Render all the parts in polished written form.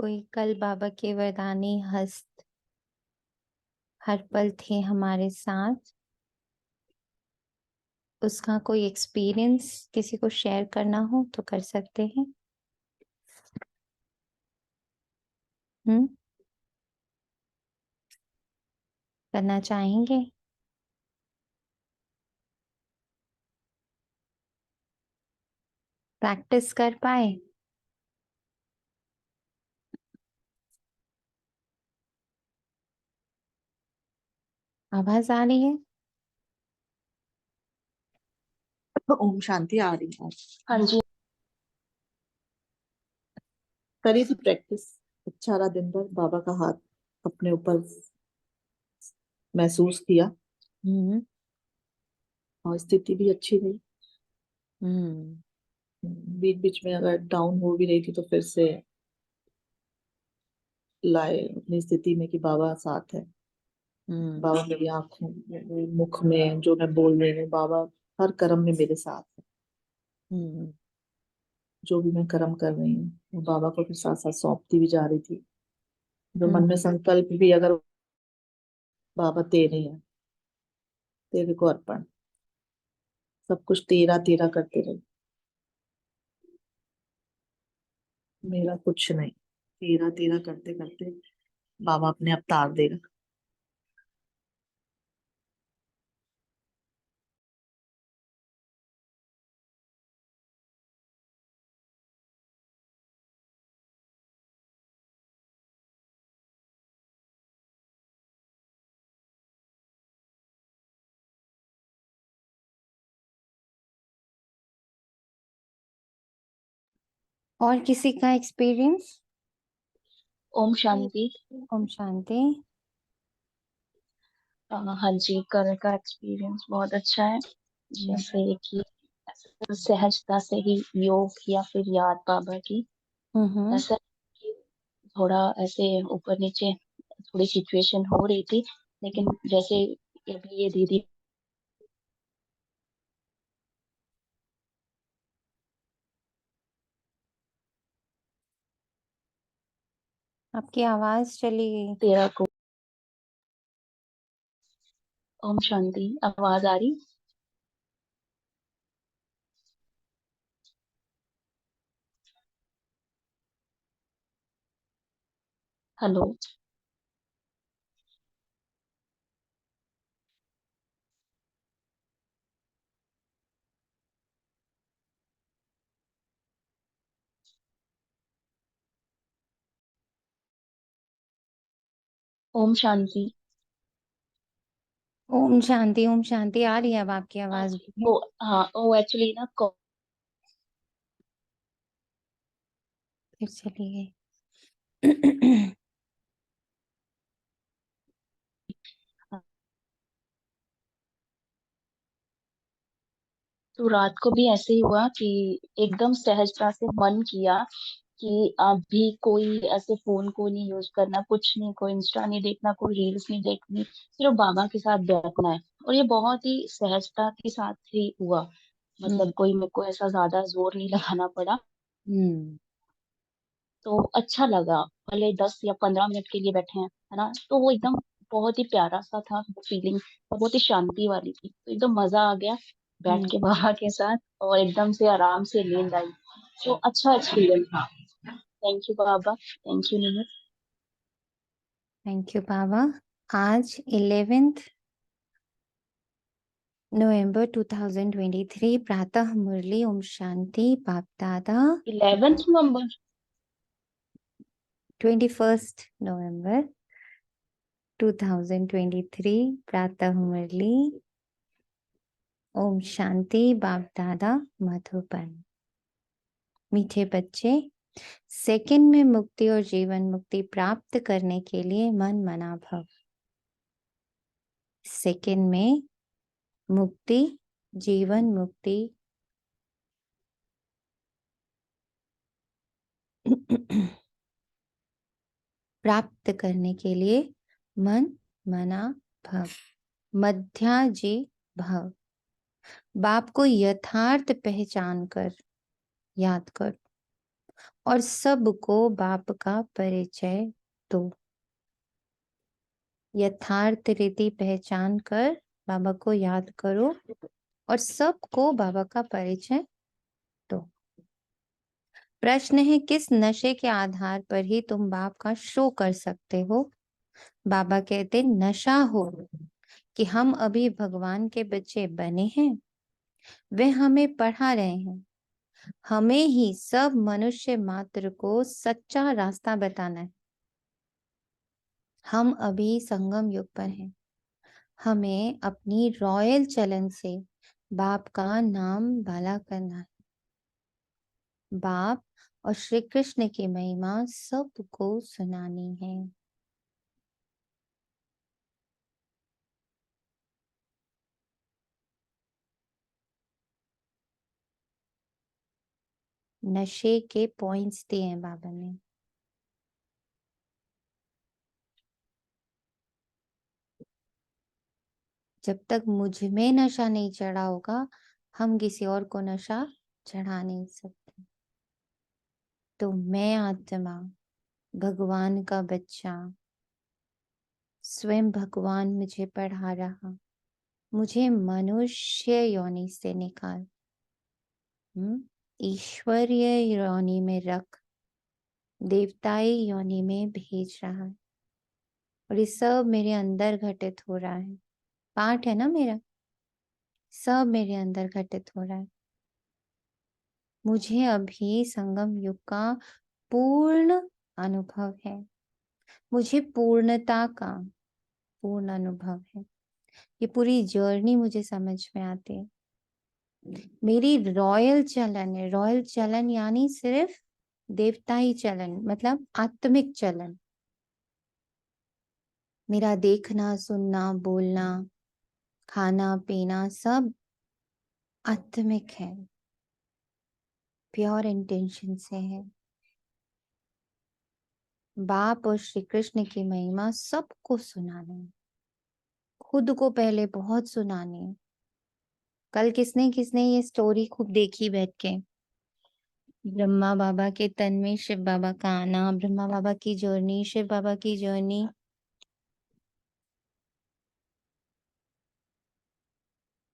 कोई कल बाबा के वरदानी हस्त हर पल थे हमारे साथ, उसका कोई एक्सपीरियंस किसी को शेयर करना हो तो कर सकते हैं। करना चाहेंगे? प्रैक्टिस कर पाए? आवाज आ रही है? ओम शांति आ रही है। हाँ जी, करी थी प्रैक्टिस। अच्छा रहा, दिन भर बाबा का हाथ अपने ऊपर महसूस किया हम्म और स्थिति भी अच्छी रही। हम्म बीच बीच में अगर डाउन हो भी रही थी तो फिर से लाए अपनी स्थिति में कि बाबा साथ है। बाबा मेरी आंखों मेरे मुख में जो मैं बोल रही हूँ, बाबा हर कर्म में मेरे साथ है। जो भी मैं कर्म कर रही हूँ वो बाबा को फिर साथ साथ सौंपती भी जा रही थी। जो मन में संकल्प भी अगर बाबा तेरे है, तेरे को अर्पण, सब कुछ तेरा तेरा करते रहे, मेरा कुछ नहीं, तेरा तेरा करते करते बाबा अपने अवतार देगा। और किसी का एक्सपीरियंस? ओम शांति। ओम शांति। हाँ जी, कल का एक्सपीरियंस बहुत अच्छा है। जैसे कि सहजता से ही योग या फिर याद बाबा की, ऐसा कि थोड़ा ऐसे ऊपर नीचे थोड़ी सिचुएशन हो रही थी, लेकिन जैसे अभी ये दीदी आपकी आवाज चली गई। तेरा को। ओम शांति, आवाज आ रही? हेलो। ओम शांति। ओम शांति। ओम शांति आ रही है अब आपकी आवाज भी। ओ हाँ, ओ एक्चुअली ना फिर चली गई। तो रात को भी ऐसे ही हुआ कि एकदम सहजता से मन किया कि अभी कोई ऐसे फोन को नहीं यूज करना, कुछ नहीं, कोई इंस्टा नहीं देखना, कोई रील्स नहीं देखनी, सिर्फ बाबा के साथ बैठना है। और ये बहुत ही सहजता के साथ ही हुआ, मतलब कोई मेरे को ऐसा ज्यादा जोर नहीं लगाना पड़ा। हम्म तो अच्छा लगा, भले 10 या 15 मिनट के लिए बैठे हैं, है ना। तो वो एकदम बहुत ही प्यारा सा था फीलिंग, और बहुत ही शांति वाली थी, तो एकदम मजा आ गया बैठ के बाबा के साथ, और एकदम से आराम से नींद आई। तो अच्छा एक्सपीरियंस था। Thank you Baba, thank you Nimit. Thank you Baba. आज 11 नवंबर 2023 प्रातः मुरली ओम शांति बाप दादा। 11 नवंबर। 21 नवंबर 2023 प्रातः मुरली ओम शांति बाप दादा मधुबन। मीठे बच्चे, सेकंड में मुक्ति और जीवन मुक्ति प्राप्त करने के लिए मन मना भव। सेकंड में मुक्ति, जीवन मुक्ति प्राप्त करने के लिए मन मना भव। मध्याजी भव। बाप को यथार्थ पहचान कर याद कर और सबको बाप का परिचय दो। यथार्थ रीति पहचान कर बाबा को याद करो और सबको बाबा का परिचय दो। प्रश्न है, किस नशे के आधार पर ही तुम बाप का शो कर सकते हो? बाबा कहते, नशा हो कि हम अभी भगवान के बच्चे बने हैं, वे हमें पढ़ा रहे हैं, हमें ही सब मनुष्य मात्र को सच्चा रास्ता बताना है। हम अभी संगम युग पर हैं, हमें अपनी रॉयल चलन से बाप का नाम बाला करना है। बाप और श्री कृष्ण की महिमा सबको सुनानी है। नशे के पॉइंट्स दिए हैं बाबा ने। जब तक मुझ में नशा नहीं चढ़ा होगा, हम किसी और को नशा चढ़ा नहीं सकते। तो मैं आत्मा, भगवान का बच्चा, स्वयं भगवान मुझे पढ़ा रहा, मुझे मनुष्य योनि से निकाल ईश्वरीय योनि में रख, देवताई योनि में भेज रहा है। और ये सब मेरे अंदर घटित हो रहा है। पाठ है ना मेरा, सब मेरे अंदर घटित हो रहा है। मुझे अभी संगम युग का पूर्ण अनुभव है, मुझे पूर्णता का पूर्ण अनुभव है। ये पूरी जर्नी मुझे समझ में आती है। मेरी रॉयल चलन है। रॉयल चलन यानी सिर्फ देवताई चलन, मतलब आत्मिक चलन। मेरा देखना, सुनना, बोलना, खाना पीना सब आत्मिक है, प्योर इंटेंशन से है। बाप और श्री कृष्ण की महिमा सबको सुनानी है, खुद को पहले बहुत सुनानी है। कल किसने किसने ये स्टोरी खूब देखी बैठ के? ब्रह्मा बाबा के तन में शिव बाबा का आना, ब्रह्मा बाबा की जर्नी, शिव बाबा की जर्नी।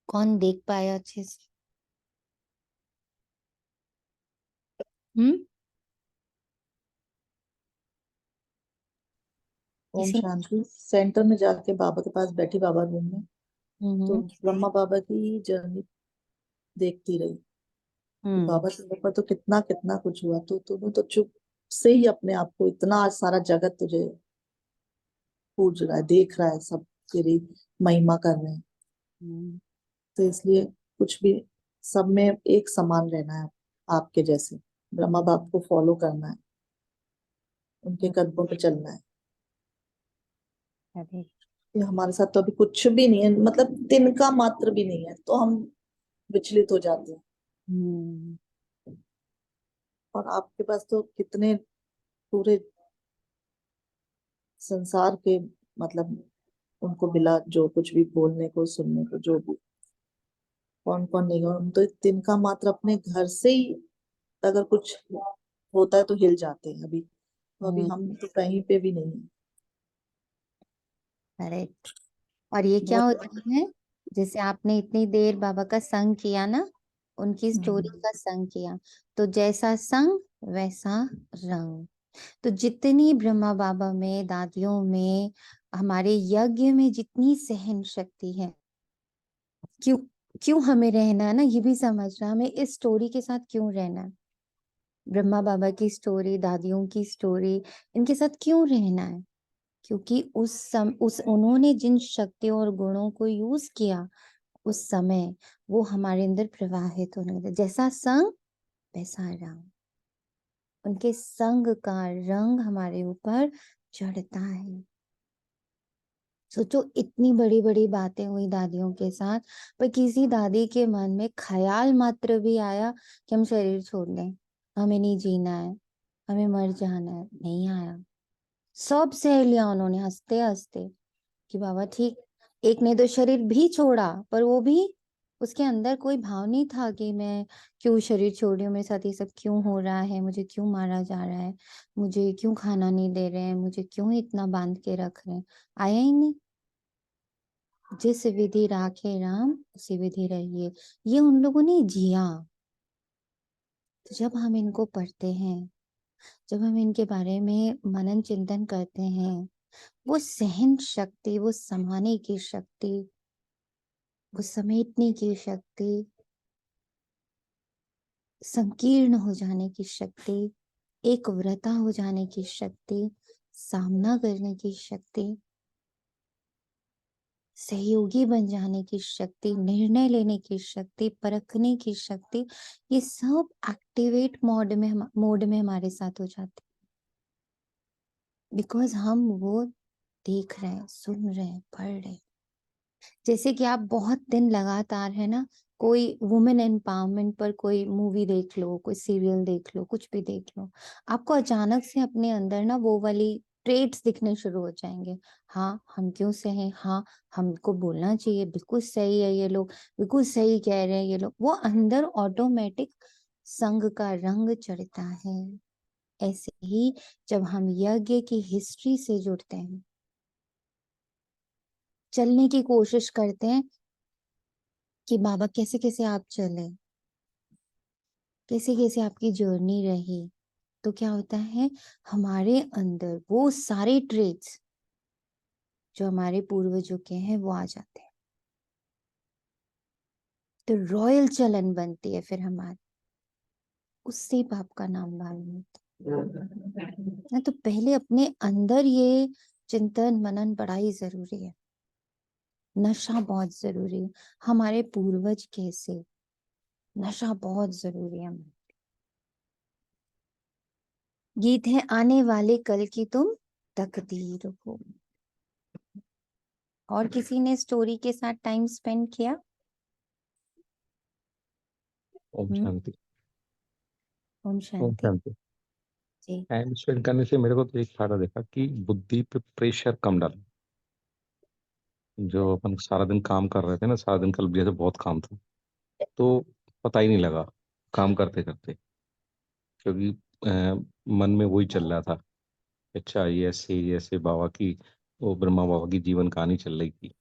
कौन देख पाया अच्छे से? हम्म ओम किसी? शांति। सेंटर में जाके बाबा के पास बैठी, बाबा रूम में, तो हम्म ब्रह्मा बाबा की जर्नी देखती रही कि हम्म बाबा के ऊपर तो कितना कितना कुछ हुआ, तो तुम्हें तो चुप से ही अपने आप को, इतना सारा जगत तुझे पूज रहा है, देख रहा है, सब तेरी महिमा कर रहे हैं। हम्म। तो इसलिए कुछ भी, सब में एक समान रहना है, आपके जैसे ब्रह्मा बाप को फॉलो करना है, उनके कदमों पे चलना है। अरे ये हमारे साथ तो अभी कुछ भी नहीं है, मतलब तिनका मात्र भी नहीं है, तो हम विचलित हो जाते हैं। हम्म और आपके पास तो कितने पूरे संसार के, मतलब उनको मिला, जो कुछ भी बोलने को, सुनने को, जो भी, कौन कौन नहीं। और हम तो तिनका मात्र अपने घर से ही अगर कुछ होता है तो हिल जाते हैं। अभी तो अभी हम्म। हम तो कहीं पे भी नहीं है। अरे, और ये क्या बहुत। होता है? जैसे आपने इतनी देर बाबा का संग किया ना, उनकी स्टोरी हम्म, का संग किया, तो जैसा संग वैसा रंग। तो जितनी ब्रह्मा बाबा में, दादियों में, हमारे यज्ञ में जितनी सहन शक्ति है, क्यों क्यों हमें रहना है ना, ये भी समझना, हमें इस स्टोरी के साथ क्यों रहना है। ब्रह्मा बाबा की स्टोरी, दादियों की स्टोरी, इनके साथ क्यों रहना है? क्योंकि उस उन्होंने जिन शक्तियों और गुणों को यूज किया उस समय, वो हमारे अंदर प्रवाहित होने लगे। जैसा संग वैसा रंग, उनके संग का रंग हमारे ऊपर चढ़ता है। सोचो, इतनी बड़ी बड़ी बातें हुई दादियों के साथ, पर किसी दादी के मन में ख्याल मात्र भी आया कि हम शरीर छोड़ दें, हमें नहीं जीना है, हमें मर जाना है? नहीं आया। सब सह लिया उन्होंने हंसते हंसते कि बाबा ठीक। एक ने तो शरीर भी छोड़ा, पर वो भी उसके अंदर कोई भाव नहीं था कि मैं क्यों शरीर छोड़ रही हूँ, मेरे साथ ये सब क्यों हो रहा है, मुझे क्यों मारा जा रहा है, मुझे क्यों खाना नहीं दे रहे हैं, मुझे क्यों इतना बांध के रख रहे हैं। आया ही नहीं। जिस विधि राखे राम उसी विधि रहिए, ये उन लोगों ने जिया। तो जब हम इनको पढ़ते हैं, जब हम इनके बारे में मनन चिंतन करते हैं, वो सहन शक्ति, वो समाने की शक्ति, वो समेटने की शक्ति, संकीर्ण हो जाने की शक्ति, एक व्रता हो जाने की शक्ति, सामना करने की शक्ति, सहयोगी बन जाने की शक्ति, निर्णय लेने की शक्ति, परखने की शक्ति, ये सब एक्टिवेट मोड में हमारे साथ हो जाते, बिकॉज हम वो देख रहे हैं, सुन रहे हैं, पढ़ रहे हैं। जैसे कि आप बहुत दिन लगातार है ना, कोई वुमेन एम्पावरमेंट पर कोई मूवी देख लो, कोई सीरियल देख लो, कुछ भी देख लो, आपको अचानक से अपने अंदर ना वो वाली ट्रेट्स दिखने शुरू हो जाएंगे। हाँ, हम क्यों सहे, हाँ हमको बोलना चाहिए, बिल्कुल सही है ये लोग, बिल्कुल सही कह रहे हैं ये लोग, वो अंदर ऑटोमेटिक संग का रंग चढ़ता है। ऐसे ही जब हम यज्ञ की हिस्ट्री से जुड़ते हैं, चलने की कोशिश करते हैं कि बाबा कैसे कैसे आप चले, कैसे कैसे आपकी जर्नी रही, तो क्या होता है, हमारे अंदर वो सारे ट्रेट्स जो हमारे पूर्वजों के हैं वो आ जाते हैं। तो रॉयल चलन बनती है फिर हमारी, उससे बाप का नाम मालूम होता है। तो पहले अपने अंदर ये चिंतन मनन बड़ा ही जरूरी है, नशा बहुत जरूरी है। हमारे पूर्वज कैसे, नशा बहुत जरूरी है। गीत है आने वाले कल की तुम तकदीर हो। और किसी ने स्टोरी के साथ टाइम स्पेंड किया? ओम शांति। ओम ओम शांति शांति। जी। टाइम स्पेंड करने से मेरे को तो एक फायदा देखा कि बुद्धि पे प्रेशर कम डाला। जो अपन सारा दिन काम कर रहे थे ना, सारा दिन कल जैसे बहुत काम था, तो पता ही नहीं लगा काम करते करते, क्योंकि मन में वही चल रहा था। अच्छा, ये ऐसे बाबा की, वो ब्रह्मा बाबा की जीवन कहानी चल रही थी।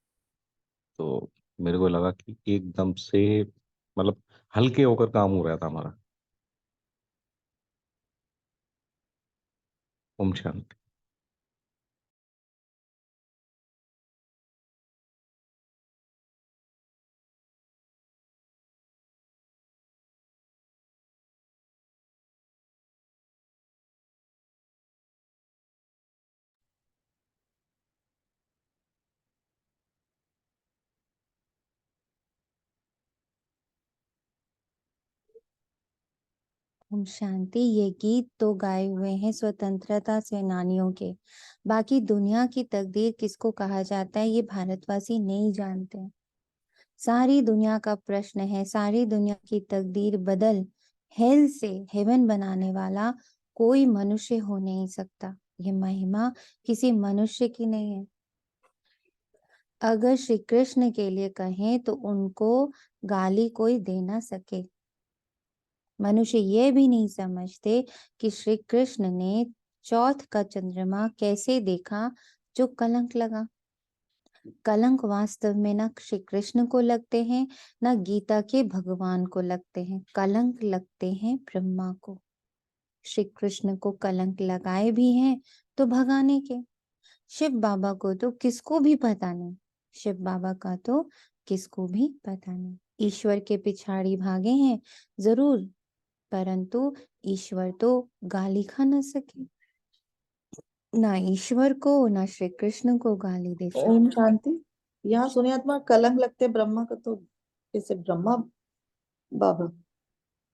तो मेरे को लगा कि एकदम से मतलब हल्के होकर काम हो रहा था हमारा। ओम शांति। ओम शांति। ये गीत तो गाए हुए हैं स्वतंत्रता सेनानियों के, बाकी दुनिया की तकदीर किसको कहा जाता है ये भारतवासी नहीं जानते। सारी दुनिया का प्रश्न है, सारी दुनिया की तकदीर बदल हेल से हेवन बनाने वाला कोई मनुष्य हो नहीं सकता। ये महिमा किसी मनुष्य की नहीं है। अगर श्री कृष्ण के लिए कहें तो उनको गाली कोई दे ना सके। मनुष्य ये भी नहीं समझते कि श्री कृष्ण ने चौथ का चंद्रमा कैसे देखा जो कलंक लगा। कलंक वास्तव में ना श्री कृष्ण को लगते हैं, ना गीता के भगवान को लगते हैं, कलंक लगते हैं ब्रह्मा को। श्री कृष्ण को कलंक लगाए भी हैं तो भगाने के। शिव बाबा को तो किसको भी पता नहीं, शिव बाबा का तो किसको भी पता नहीं। ईश्वर के पिछाड़ी भागे हैं जरूर, परंतु ईश्वर तो गाली खा न सके, ना ईश्वर को ना श्री कृष्ण को गाली दे सके। ओम शांति। यहाँ सुने आत्मा कलंक लगते ब्रह्मा का, तो जैसे ब्रह्मा बाबा।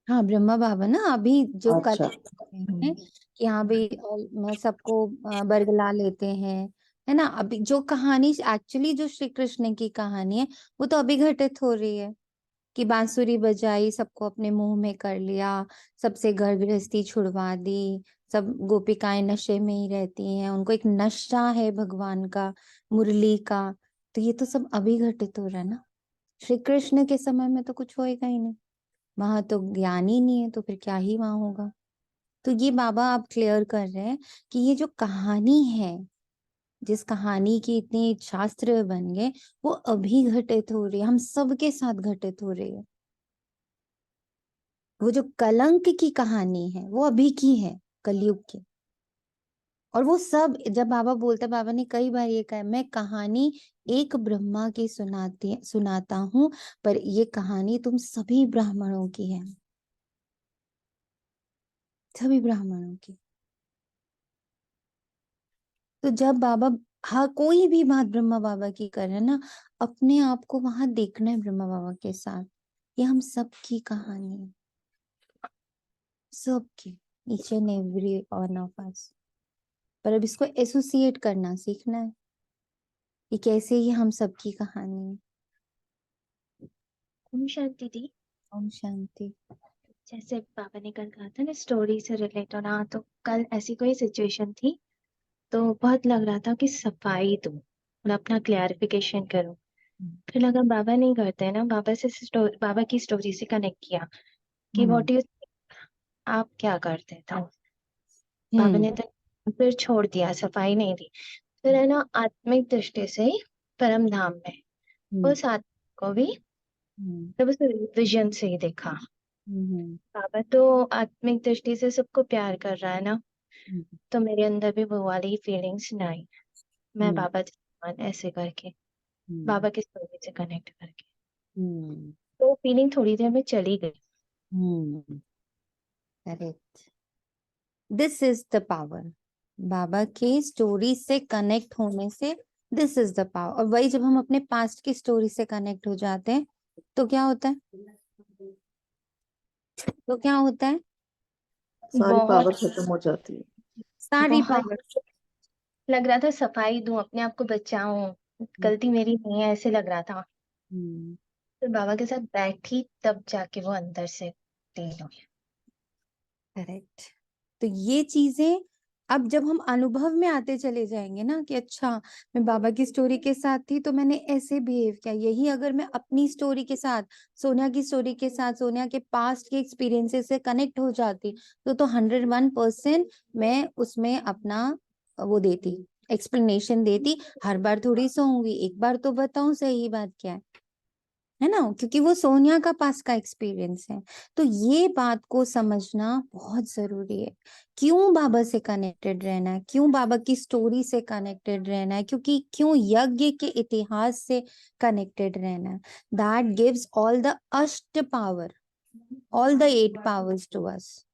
हाँ, ब्रह्मा बाबा ना अभी जो कल अच्छा। हैं कि हाँ भाई मैं सबको बरगला लेते हैं, है ना। अभी जो कहानी एक्चुअली जो श्री कृष्ण की कहानी है वो तो अभी घटित हो रही है कि बांसुरी बजाई, सबको अपने मुंह में कर लिया, सबसे घर गृहस्थी छुड़वा दी, सब गोपिकाएं नशे में ही रहती हैं, उनको एक नशा है भगवान का, मुरली का। तो ये तो सब अभी घटित हो रहा है ना। श्री कृष्ण के समय में तो कुछ होएगा ही नहीं, वहां तो ज्ञान ही नहीं है, तो फिर क्या ही वहां होगा। तो ये बाबा आप क्लियर कर रहे हैं कि ये जो कहानी है, जिस कहानी की इतने शास्त्र बन गए, वो अभी घटित हो रही है, हम सबके साथ घटित हो रही है। वो जो कलंक की कहानी है वो अभी की है, कलयुग की। और वो सब जब बाबा बोलते, बाबा ने कई बार ये कहा, मैं कहानी एक ब्रह्मा की सुनाता हूँ, पर ये कहानी तुम सभी ब्राह्मणों की है, सभी ब्राह्मणों की। तो जब बाबा, हाँ, कोई भी बात ब्रह्मा बाबा की कर रहे हैं ना, अपने आप को वहां देखना है ब्रह्मा बाबा के साथ। ये हम सबकी कहानी है, सबकी, each and every one of us. पर अब इसको एसोसिएट करना सीखना है कि कैसे ये हम सबकी कहानी है। ओम शांति दी। ओम शांति। जैसे पापा ने कल कहा था ना स्टोरी से रिलेट होना, तो कल ऐसी कोई सिचुएशन थी, तो बहुत लग रहा था कि सफाई दूं, मतलब अपना क्लैरिफिकेशन करूं। फिर लगा बाबा नहीं करते हैं ना, बाबा की स्टोरी से कनेक्ट किया कि व्हाट यू, आप क्या करते थे। बाबा ने तो फिर छोड़ दिया, सफाई नहीं दी। फिर है ना, आत्मिक दृष्टि से परम धाम में उस आत्मा को भी तब उस विजन से ही देखा। बाबा तो आत्मिक दृष्टि से सबको प्यार कर रहा है ना, तो मेरे अंदर भी वो वाली फीलिंग्स नहीं आई। मैं बाबा जैसा ऐसे करके, बाबा की स्टोरी से कनेक्ट करके, तो फीलिंग थोड़ी देर में चली गई। Correct, this is the power. Baba के स्टोरी से कनेक्ट होने से दिस इज द पावर। और वही जब हम अपने पास्ट की स्टोरी से कनेक्ट हो जाते हैं तो क्या होता है, तो क्या होता है, सारी पावर बहुत खत्म हो जाती है। सारी बहुत पावर। लग रहा था सफाई दूं, अपने आप को बचाऊं, गलती मेरी नहीं है, ऐसे लग रहा था। फिर बाबा के साथ बैठी तब जाके वो अंदर से क्लीन हुई। करेक्ट। तो ये चीजें अब जब हम अनुभव में आते चले जाएंगे ना कि अच्छा, मैं बाबा की स्टोरी के साथ थी तो मैंने ऐसे बिहेव किया, यही अगर मैं अपनी स्टोरी के साथ, सोनिया की स्टोरी के साथ, सोनिया के पास्ट के एक्सपीरियंसेस से कनेक्ट हो जाती तो 101% मैं उसमें अपना वो देती, एक्सप्लेनेशन देती। हर बार थोड़ी सोऊंगी, एक बार तो बताऊं सही बात क्या है ना, क्योंकि वो सोनिया का पास का एक्सपीरियंस है। तो ये बात को समझना बहुत जरूरी है। क्यों बाबा से कनेक्टेड रहना है, क्यों बाबा की स्टोरी से कनेक्टेड रहना है, क्योंकि क्यों यज्ञ के इतिहास से कनेक्टेड रहना है। दैट गिव्स ऑल द अष्ट power, all the 8 powers to us.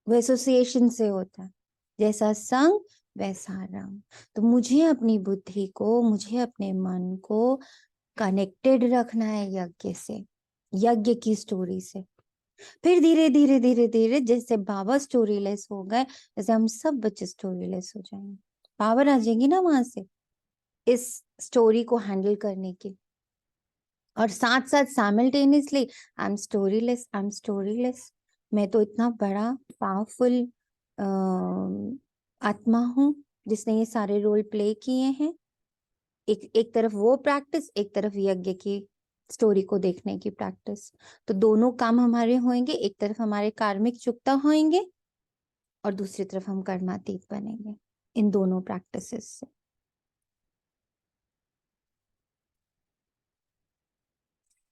वो एसोसिएशन से होता है, जैसा संग वैसा रंग। तो मुझे अपनी बुद्धि को, मुझे अपने मन को कनेक्टेड रखना है यज्ञ से, यज्ञ की स्टोरी से। फिर धीरे धीरे धीरे धीरे जैसे बाबा स्टोरी लेस हो गए, जैसे हम सब बच्चे स्टोरी लेस हो जाएंगे। पावर आ जाएगी ना वहां से इस स्टोरी को हैंडल करने की। और साथ साथ simultaneously I am storyless, I am storyless. मैं तो इतना बड़ा पावरफुल आत्मा हूँ जिसने ये सारे रोल प्ले किए हैं। एक तरफ वो प्रैक्टिस, एक तरफ यज्ञ की स्टोरी को देखने की प्रैक्टिस। तो दोनों काम हमारे होंगे, एक तरफ हमारे कार्मिक चुकता होंगे और दूसरी तरफ हम कर्मातीत बनेंगे इन दोनों प्रैक्टिसेस से।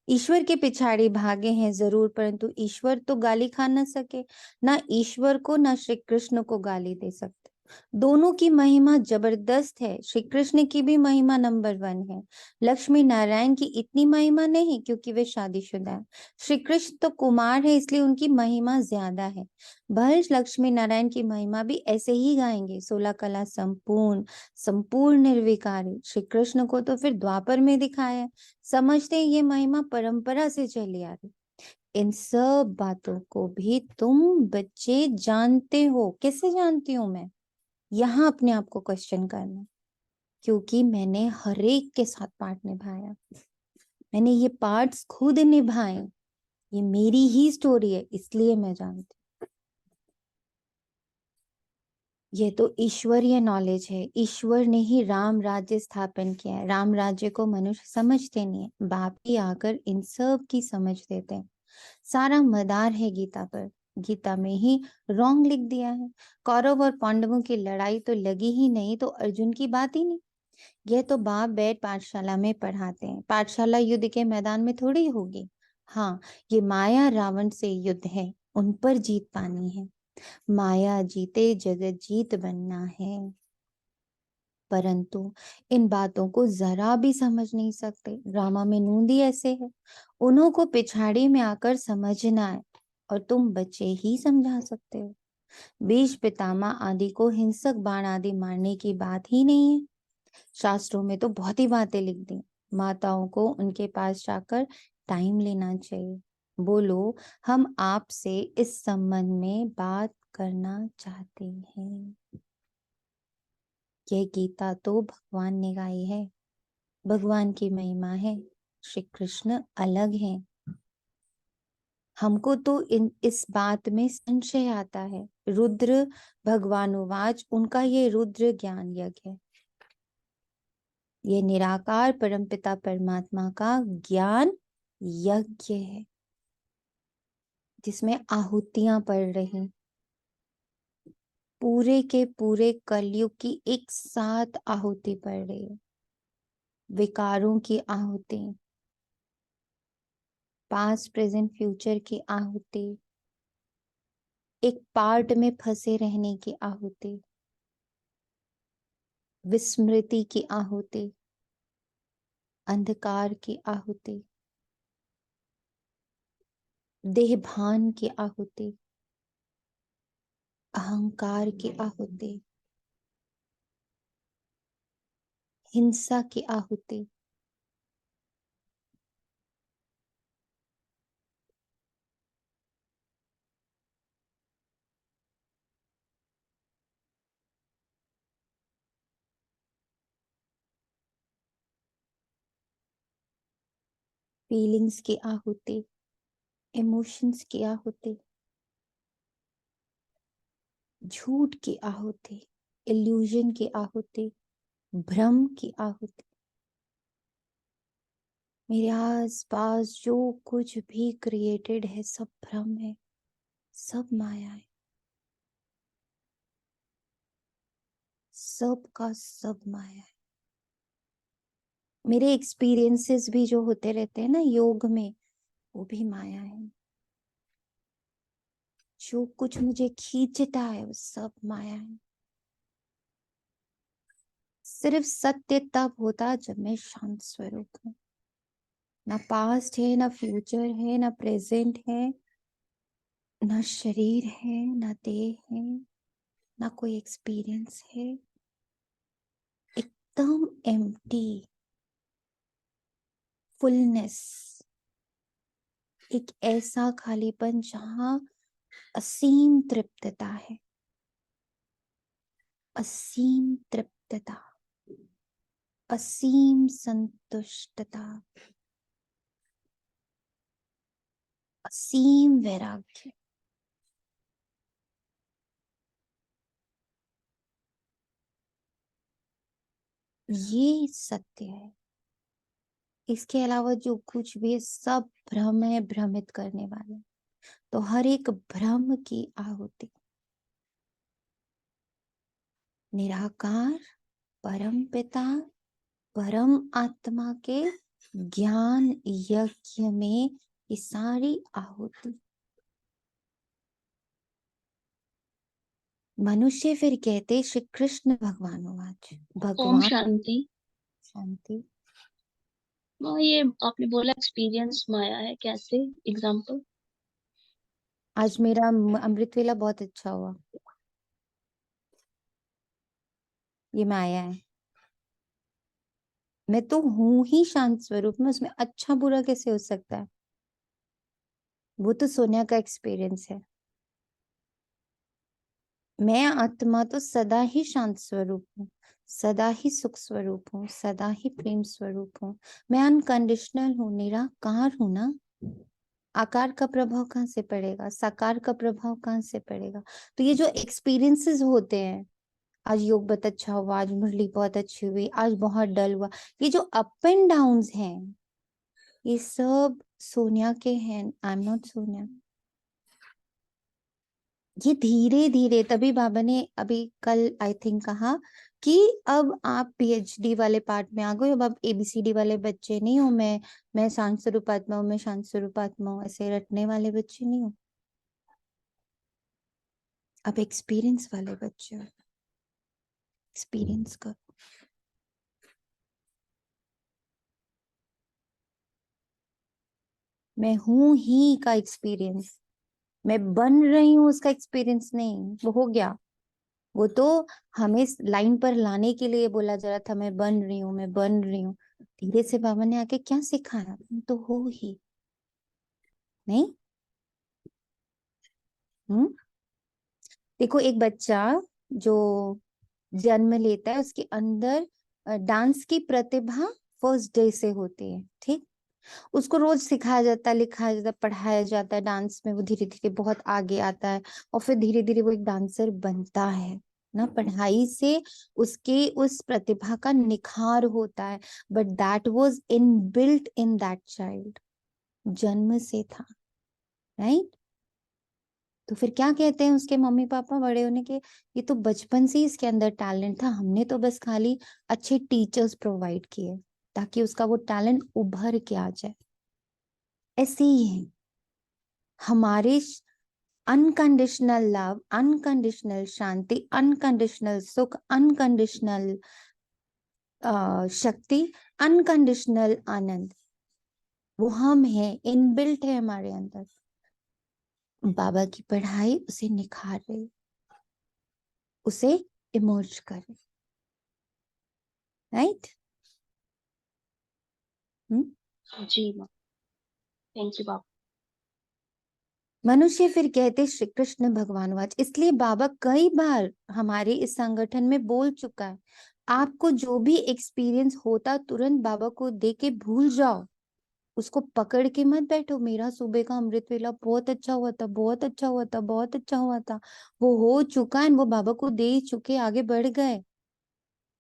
ईश्वर के पिछाड़ी भागे हैं जरूर, परंतु ईश्वर तो गाली खा न सके। ना ईश्वर को ना श्री कृष्ण को गाली दे सकते। दोनों की महिमा जबरदस्त है। श्री कृष्ण की भी महिमा नंबर 1 है। लक्ष्मी नारायण की इतनी महिमा नहीं क्योंकि वे शादीशुदा है। श्री कृष्ण तो कुमार है इसलिए उनकी महिमा ज्यादा है। भले लक्ष्मी नारायण की महिमा भी ऐसे ही गाएंगे, 16 कला संपूर्ण, संपूर्ण निर्विकारी। श्री कृष्ण को तो फिर द्वापर में दिखाया है। समझते हैं ये महिमा परंपरा से चली आ रही। इन सब बातों को भी तुम बच्चे जानते हो। कैसे जानती हूं मैं? यहाँ अपने आप को क्वेश्चन करना, क्योंकि मैंने हर एक के साथ पार्ट निभाया। मैंने ये पार्ट्स खुद निभाए। ये मेरी ही स्टोरी है इसलिए मैं जानती हूँ। ये तो ईश्वरीय नॉलेज है। ईश्वर ने ही राम राज्य स्थापन किया है। राम राज्य को मनुष्य समझते नहीं है, बाप ही आकर इन सब की समझ देते हैं। सारा मदार है गीता पर। गीता में ही रॉन्ग लिख दिया है। कौरव और पांडवों की लड़ाई तो लगी ही नहीं तो अर्जुन की बात ही नहीं। यह तो बाप बैठ पाठशाला में पढ़ाते हैं। पाठशाला युद्ध के मैदान में थोड़ी होगी। हाँ, ये माया रावण से युद्ध है, उन पर जीत पानी है। माया जीते जगत जीत बनना है। परंतु इन बातों को जरा भी समझ नहीं सकते। ड्रामा में नूंदी ऐसे है, उन्हों को पिछाड़ी में आकर समझना है और तुम बच्चे ही समझा सकते हो। बीज पितामह आदि को हिंसक बाण आदि मारने की बात ही नहीं है। शास्त्रों में तो बहुत ही बातें लिख दी। माताओं को उनके पास जाकर टाइम लेना चाहिए। बोलो, हम आपसे इस संबंध में बात करना चाहते हैं। यह गीता तो भगवान ने गाई है, भगवान की महिमा है। श्री कृष्ण अलग हैं। हमको तो इस बात में संशय आता है। रुद्र भगवानुवाच, उनका ये रुद्र ज्ञान यज्ञ है। ये निराकार परमपिता परमात्मा का ज्ञान यज्ञ है, जिसमें आहुतियां पड़ रही। पूरे के पूरे कलयुग की एक साथ आहुति पड़ रही है। विकारों की आहुति, पास्ट प्रेजेंट फ्यूचर की आहुति, एक पार्ट में फंसे रहने की आहुति, विस्मृति की आहुति, अंधकार की आहुति, देहभान की आहुति, अहंकार की आहुति, हिंसा की आहुति, फीलिंग्स की आहुति, इमोशंस की आहुति, झूठ की आहुति, इल्यूजन की आहुति, भ्रम की आहुति। मेरे आस पास जो कुछ भी क्रिएटेड है सब भ्रम है, सब माया है, सब का सब माया है। मेरे एक्सपीरियंसेस भी जो होते रहते हैं ना योग में, वो भी माया है। जो कुछ मुझे खींचता है वो सब माया है। सिर्फ सत्य तब होता जब मैं शांत स्वरूप हूँ। ना पास्ट है, ना फ्यूचर है, ना प्रेजेंट है, ना शरीर है, ना देह है, ना कोई एक्सपीरियंस है। एकदम एम्प्टी, फुलनेस, एक ऐसा खालीपन जहां असीम तृप्तता है, असीम तृप्तता, असीम संतुष्टता, असीम वैराग्य। ये सत्य है। इसके अलावा जो कुछ भी है सब भ्रम है, भ्रमित करने वाले। तो हर एक भ्रम की आहुति निराकार परम पिता परम आत्मा के ज्ञान यज्ञ में ये सारी आहुति। मनुष्य फिर कहते श्री कृष्ण भगवानुवाच, ओम भगवान शांति। शांति। ये आपने बोला एक्सपीरियंस माया है, कैसे? एग्जाम्पल। आज मेरा अमृत वेला बहुत अच्छा हुआ। ये माया है। मैं तो हूं ही शांत स्वरूप में, उसमें अच्छा बुरा कैसे हो सकता है? वो तो सोनिया का एक्सपीरियंस है। मैं आत्मा तो सदा ही शांत स्वरूप हूँ, सदा ही सुख स्वरूप हूँ, सदा ही प्रेम स्वरूप हूँ। मैं अनकंडीशनल हूँ, निराकार हूँ ना। आकार का प्रभाव कहाँ से पड़ेगा? साकार का प्रभाव कहाँ से पड़ेगा? तो ये जो एक्सपीरियंसेस होते हैं आज योग बहुत अच्छा हुआ, आज मुरली बहुत अच्छी हुई, आज बहुत डल हुआ। ये जो अप एंड डाउन्स हैं, ये सब सोनिया के हैं। I am not Sonia. ये धीरे धीरे, तभी बाबा ने अभी कल आई थिंक कहा कि अब आप पीएचडी वाले पार्ट में आ गए, अब आप एबीसीडी वाले बच्चे नहीं हो। मैं शांत स्वरूप आत्मा हूँ, मैं शांत स्वरूप आत्मा हूँ, ऐसे रटने वाले बच्चे नहीं हो। अब एक्सपीरियंस वाले बच्चे हो, एक्सपीरियंस करो। मैं हूं ही का एक्सपीरियंस, मैं बन रही हूँ उसका एक्सपीरियंस नहीं। वो हो गया, वो तो हमें लाइन पर लाने के लिए बोला जा रहा था, मैं बन रही हूँ, मैं बन रही हूँ। धीरे से बाबा ने आके क्या सिखाया, तुम तो हो ही नहीं। देखो, एक बच्चा जो जन्म लेता है, उसके अंदर डांस की प्रतिभा फर्स्ट डे से होती है, ठीक। उसको रोज सिखाया जाता है, लिखाया जाता है, पढ़ाया जाता है डांस में। वो धीरे धीरे बहुत आगे आता है और फिर धीरे धीरे वो एक डांसर बनता है ना। पढ़ाई से उसके उस प्रतिभा का निखार होता है, but that was inbuilt in that child, जन्म से था, राइट। तो फिर क्या कहते हैं उसके मम्मी पापा बड़े होने के, ये तो बचपन से ही इसके अंदर टैलेंट था, हमने तो बस खाली अच्छे टीचर्स प्रोवाइड किए ताकि उसका वो टैलेंट उभर के आ जाए। ऐसे ही है हमारे अनकंडीशनल लव, अनकंडीशनल शांति, अनकंडीशनल सुख, अनकंडीशनल शक्ति, अनकंडीशनल आनंद, वो हम हैं, इनबिल्ट है हमारे अंदर। बाबा की पढ़ाई उसे निखार रही, उसे इमर्ज कर रही, राइट। जी माँ, थैंक यू बाबा। मनुष्य फिर कहते श्री कृष्ण भगवान वाच। इसलिए बाबा कई बार हमारे इस संगठन में बोल चुका है, आपको जो भी एक्सपीरियंस होता तुरंत बाबा को दे के भूल जाओ, उसको पकड़ के मत बैठो। मेरा सुबह का अमृत वेला बहुत अच्छा हुआ था, बहुत अच्छा हुआ था, बहुत अच्छा हुआ था। वो हो चुका है, वो बाबा को दे चुके, आगे बढ़ गए।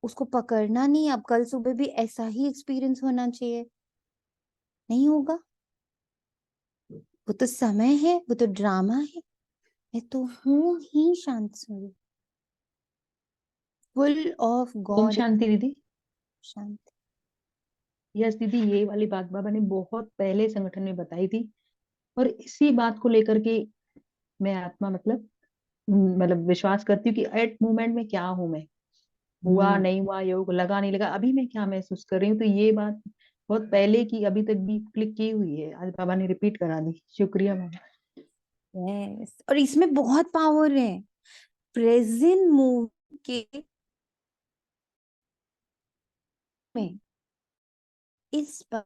उसको पकड़ना नहीं। अब कल सुबह भी ऐसा ही एक्सपीरियंस होना चाहिए, नहीं होगा। वो तो समय है, वो तो ड्रामा है। मैं तो हूं ही शांत स्वरूप, फुल ऑफ ओम गॉड शांति दीदी। शांत। यस दीदी, ये वाली बात बाबा ने बहुत पहले संगठन में बताई थी, और इसी बात को लेकर के मैं आत्मा मतलब विश्वास करती हूँ कि एट मोमेंट में क्या हूँ मैं, हुआ नहीं हुआ, योग लगा नहीं लगा, अभी मैं क्या महसूस कर रही हूँ। तो ये बात बहुत पहले की अभी तक भी क्लिक की हुई है, आज बाबा ने रिपीट करा दी। शुक्रिया बाबा। यस, और इसमें बहुत पावर है। प्रेजेंट मूव के में इस पर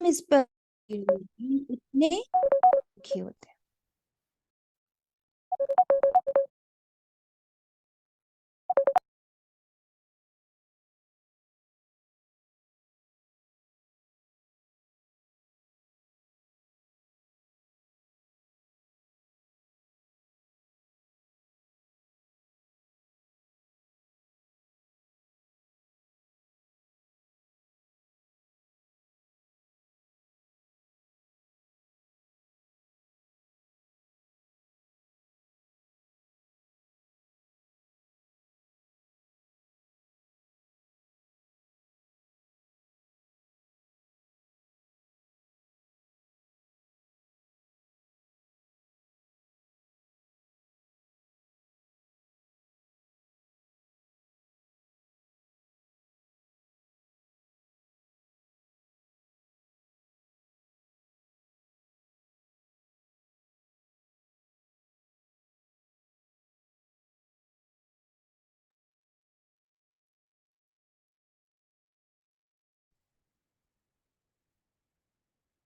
इस पर इतने दुखी होते हैं।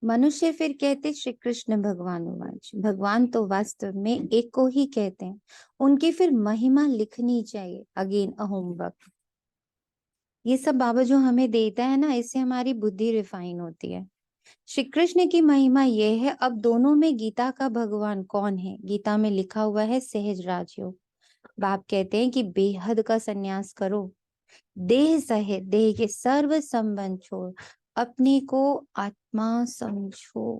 मनुष्य फिर कहते श्री कृष्ण भगवान वाच। भगवान तो वास्तव में एक को ही कहते हैं, उनकी फिर महिमा लिखनी चाहिए। Again a homework. ये सब बाबा जो हमें देता है ना, इससे हमारी बुद्धि रिफाइन होती है। श्री कृष्ण की महिमा यह है। अब दोनों में गीता का भगवान कौन है? गीता में लिखा हुआ है सहज राजयोग। बाप कहते हैं कि बेहद का संन्यास करो, देह सहित देह के सर्व संबंध छोड़, अपने को आत्मा समझो।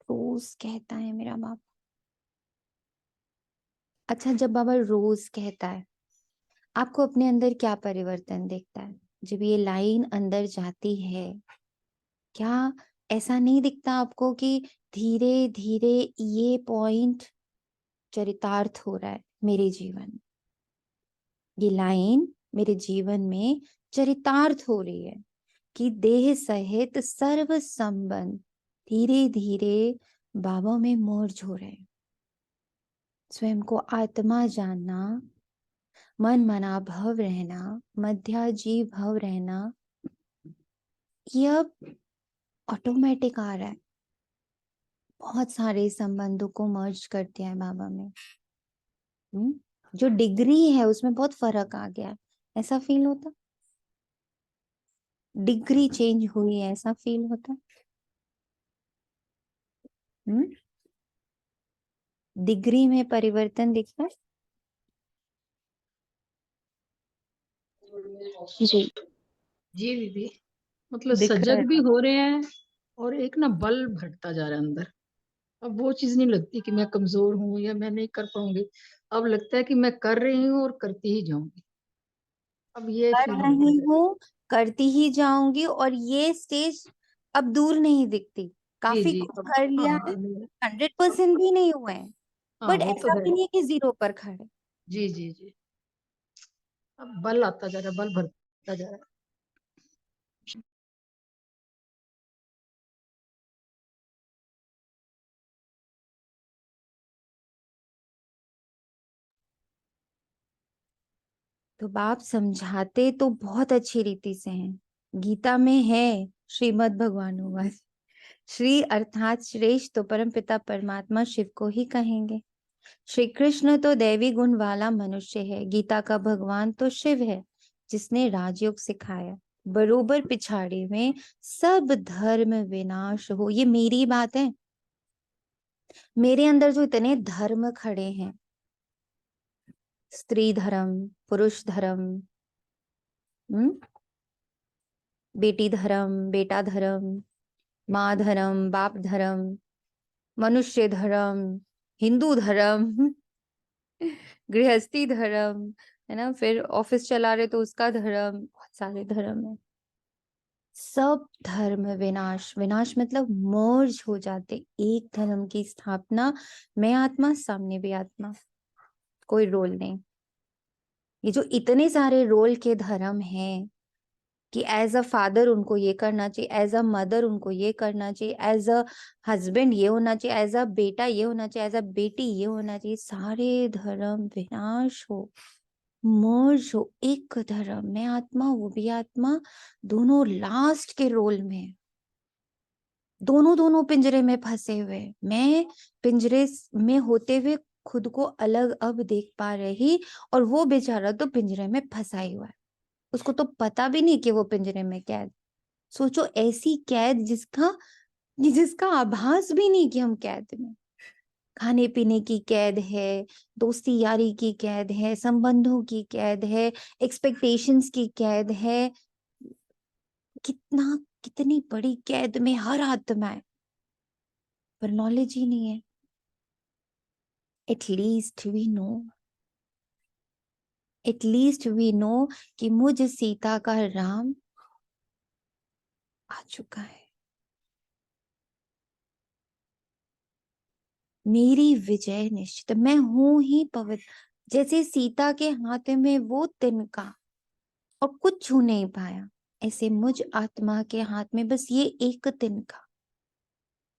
रोज कहता है मेरा बाप। अच्छा, जब बाबा रोज कहता है, आपको अपने अंदर क्या परिवर्तन दिखता है जब ये लाइन अंदर जाती है? क्या ऐसा नहीं दिखता आपको कि धीरे धीरे ये पॉइंट चरितार्थ हो रहा है मेरे जीवन में? ये लाइन मेरे जीवन में चरितार्थ हो रही है कि देह सहित सर्व संबंध धीरे धीरे बाबा में मर्ज हो रहे हैं। स्वयं को आत्मा जानना, मन मना भव रहना, मध्याजी भव रहना, ये अब ऑटोमेटिक आ रहा है। बहुत सारे संबंधों को मर्ज कर दिया है बाबा में। जो डिग्री है उसमें बहुत फर्क आ गया है, ऐसा फील होता? डिग्री चेंज हुई है, ऐसा फील होता? डिग्री में परिवर्तन दिखता है? जी जी दीदी, मतलब दिख रहा सजग है भी हो रहे हैं और एक ना बल भरता जा रहा है अंदर। अब वो चीज नहीं लगती कि मैं कमजोर हूँ या मैं नहीं कर पाऊंगी। अब लगता है कि मैं कर रही हूँ और करती ही जाऊंगी। अब ये कर फील होता रही है। हूँ, करती ही जाऊंगी, और ये स्टेज अब दूर नहीं दिखती। जी काफी जी, कुछ अब कर लिया है, 100% भी नहीं हुए हैं, हाँ बट वो तो ऐसा है। भी नहीं कि जीरो पर खड़े। जी जी जी, अब बल आता जा रहा है, बल भरता जा रहा है। तो बाप समझाते तो बहुत अच्छी रीति से हैं। गीता में है श्रीमद् भगवानुवाद। श्री अर्थात श्रेष्ठ तो परम पिता परमात्मा शिव को ही कहेंगे। श्री कृष्ण तो दैवी गुण वाला मनुष्य है। गीता का भगवान तो शिव है जिसने राजयोग सिखाया। बरोबर पिछाड़ी में सब धर्म विनाश हो। ये मेरी बात है। मेरे अंदर जो इतने धर्म खड़े हैं, स्त्री धर्म, पुरुष धर्म, बेटी धर्म, बेटा धर्म, माँ धर्म, बाप धर्म, मनुष्य धर्म, हिंदू धर्म, गृहस्थी धर्म, है ना, फिर ऑफिस चला रहे तो उसका धर्म, बहुत सारे धर्म है। सब धर्म विनाश, विनाश मतलब मर्ज हो जाते, एक धर्म की स्थापना। मैं आत्मा, सामने भी आत्मा, कोई रोल नहीं। ये जो इतने सारे रोल के धर्म हैं कि एज अ फादर उनको ये करना चाहिए, एज अ मदर उनको ये करना चाहिए, एज अ हस्बैंड ये होना चाहिए, एज अ बेटा ये होना चाहिए, एज अ बेटी ये होना चाहिए, सारे धर्म विनाश हो, मर्ज हो, एक धर्म। मैं आत्मा, वो भी आत्मा, दोनों लास्ट के रोल में, दोनों दोनों पिंजरे में फंसे हुए। मैं पिंजरे में होते हुए खुद को अलग अब देख पा रही, और वो बेचारा तो पिंजरे में फंसा ही हुआ है। उसको तो पता भी नहीं कि वो पिंजरे में कैद। सोचो, ऐसी कैद जिसका आभास भी नहीं कि हम कैद में। खाने पीने की कैद है, दोस्ती यारी की कैद है, संबंधों की कैद है, एक्सपेक्टेशंस की कैद है। कितनी बड़ी कैद में हर आत्मा है, पर नॉलेज ही नहीं है। एटलीस्ट वी नो कि मुझ सीता का राम आ चुका है। मेरी विजय निश्चित, मैं हूं ही पवित्र। जैसे सीता के हाथ में वो तिनका और कुछ छू नहीं पाया, ऐसे मुझ आत्मा के हाथ में बस ये एक तिनका,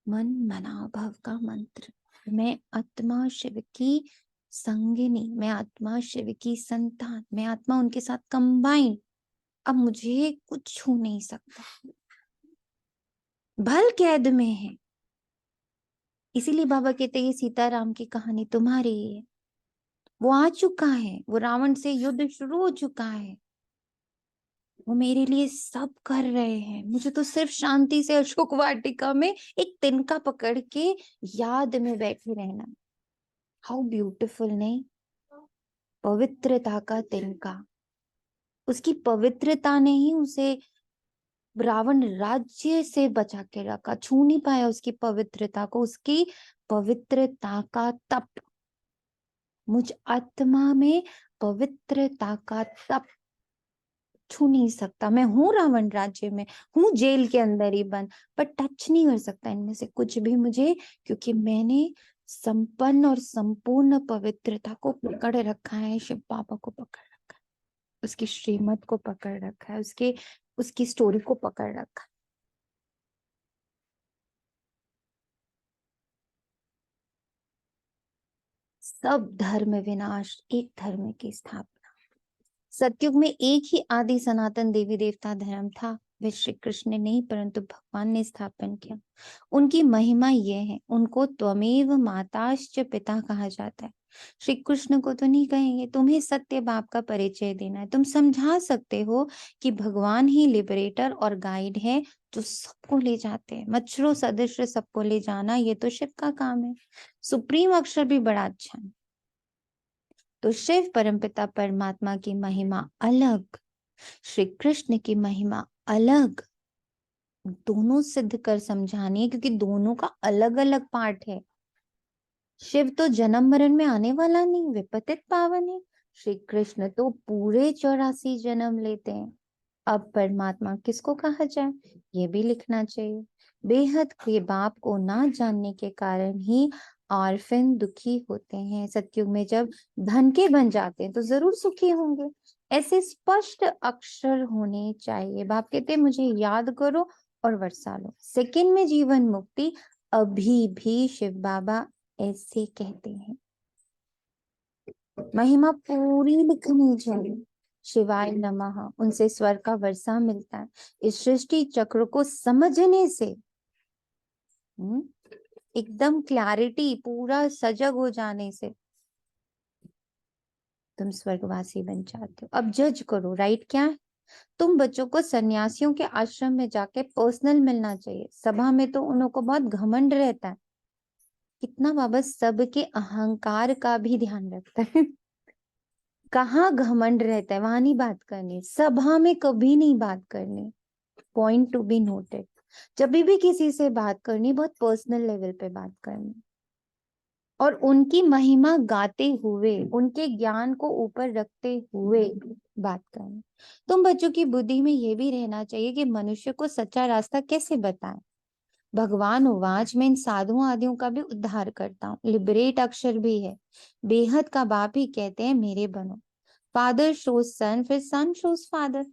मन मना भव का मंत्र। मैं आत्मा शिव की संगिनी, मैं आत्मा शिव की संतान, मैं आत्मा उनके साथ कंबाइन। अब मुझे कुछ छू नहीं सकता, भल कैद में है। इसीलिए बाबा कहते हैं ये सीताराम की कहानी तुम्हारी है। वो आ चुका है, वो रावण से युद्ध शुरू हो चुका है, वो मेरे लिए सब कर रहे हैं, मुझे तो सिर्फ शांति से अशोक वाटिका में एक तिनका पकड़ के याद में बैठे रहना। हाउ ब्यूटीफुल, नहीं? पवित्रता का तिनका, उसकी पवित्रता ने ही उसे रावण राज्य से बचा के रखा। छू नहीं पाया उसकी पवित्रता को, उसकी पवित्रता का तप, मुझ आत्मा में पवित्रता का तप छू नहीं सकता। मैं हूं रावण राज्य में, हूं जेल के अंदर ही बंद, पर टच नहीं कर सकता इनमें से कुछ भी मुझे, क्योंकि मैंने संपन्न और संपूर्ण पवित्रता को पकड़ रखा है। शिव बाबा को पकड़ रखा है, उसकी श्रीमत को पकड़ रखा है, उसकी स्टोरी को पकड़ रखा है। सब धर्म विनाश, एक धर्म की स्थापना। सतयुग में एक ही आदि सनातन देवी देवता धर्म था, वह श्री कृष्ण ने नहीं परंतु भगवान ने स्थापन किया। उनकी महिमा यह है, उनको त्वमेव माताश्च पिता कहा जाता है। श्री कृष्ण को तो नहीं कहेंगे, तुम्हें सत्य बाप का परिचय देना है। तुम समझा सकते हो कि भगवान ही लिबरेटर और गाइड है, जो सबको ले जाते हैं। मच्छरों सदृश सबको ले जाना, ये तो शिव का काम है। सुप्रीम अक्षर भी बड़ा अच्छा है। तो शिव परमपिता परमात्मा की महिमा अलग, श्री कृष्ण की महिमा अलग, दोनों सिद्ध कर समझानी है, क्योंकि दोनों का अलग अलग पार्ट है। शिव तो जन्म मरण में आने वाला नहीं, विपतित पावन है। श्री कृष्ण तो पूरे 84 जन्म लेते हैं। अब परमात्मा किसको कहा जाए, ये भी लिखना चाहिए। बेहद के बाप को ना जानने के कारण ही ऑर्फन दुखी होते हैं। सतयुग में जब धन के बन जाते हैं तो जरूर सुखी होंगे। ऐसे स्पष्ट अक्षर होने चाहिए। बाप कहते हैं मुझे याद करो और वर्षा लो, सेकंड में जीवन मुक्ति। अभी भी शिव बाबा ऐसे कहते हैं। महिमा पूरी लिखनी चाहिए। शिवाय नमः, उनसे स्वर का वर्षा मिलता है। इस सृष्टि चक्र को समझने से एकदम क्लैरिटी, पूरा सजग हो जाने से तुम स्वर्गवासी बन जाते हो। अब जज करो, राइट क्या है? तुम बच्चों को सन्यासियों के आश्रम में जाके पर्सनल मिलना चाहिए। सभा में तो उन लोगों को बहुत घमंड रहता है। कितना बाबा सबके अहंकार का भी ध्यान रखता है। कहाँ घमंड रहता है, वहां नहीं बात करनी, सभा में कभी नहीं बात करनी। Point to be noted. जब भी किसी से बात करनी, बहुत पर्सनल लेवल पे बात करनी, और उनकी महिमा गाते हुए, उनके ज्ञान को ऊपर रखते हुए बात करनी। तुम बच्चों की बुद्धि में यह भी रहना चाहिए कि मनुष्य को सच्चा रास्ता कैसे बताएं। भगवान उवाच, मैं इन साधुओं आदियों का भी उद्धार करता हूँ। लिबरेट अक्षर भी है। बेहद का बाप ही कहते हैं मेरे बनो। फादर शोज सन, फिर सन शोज फादर।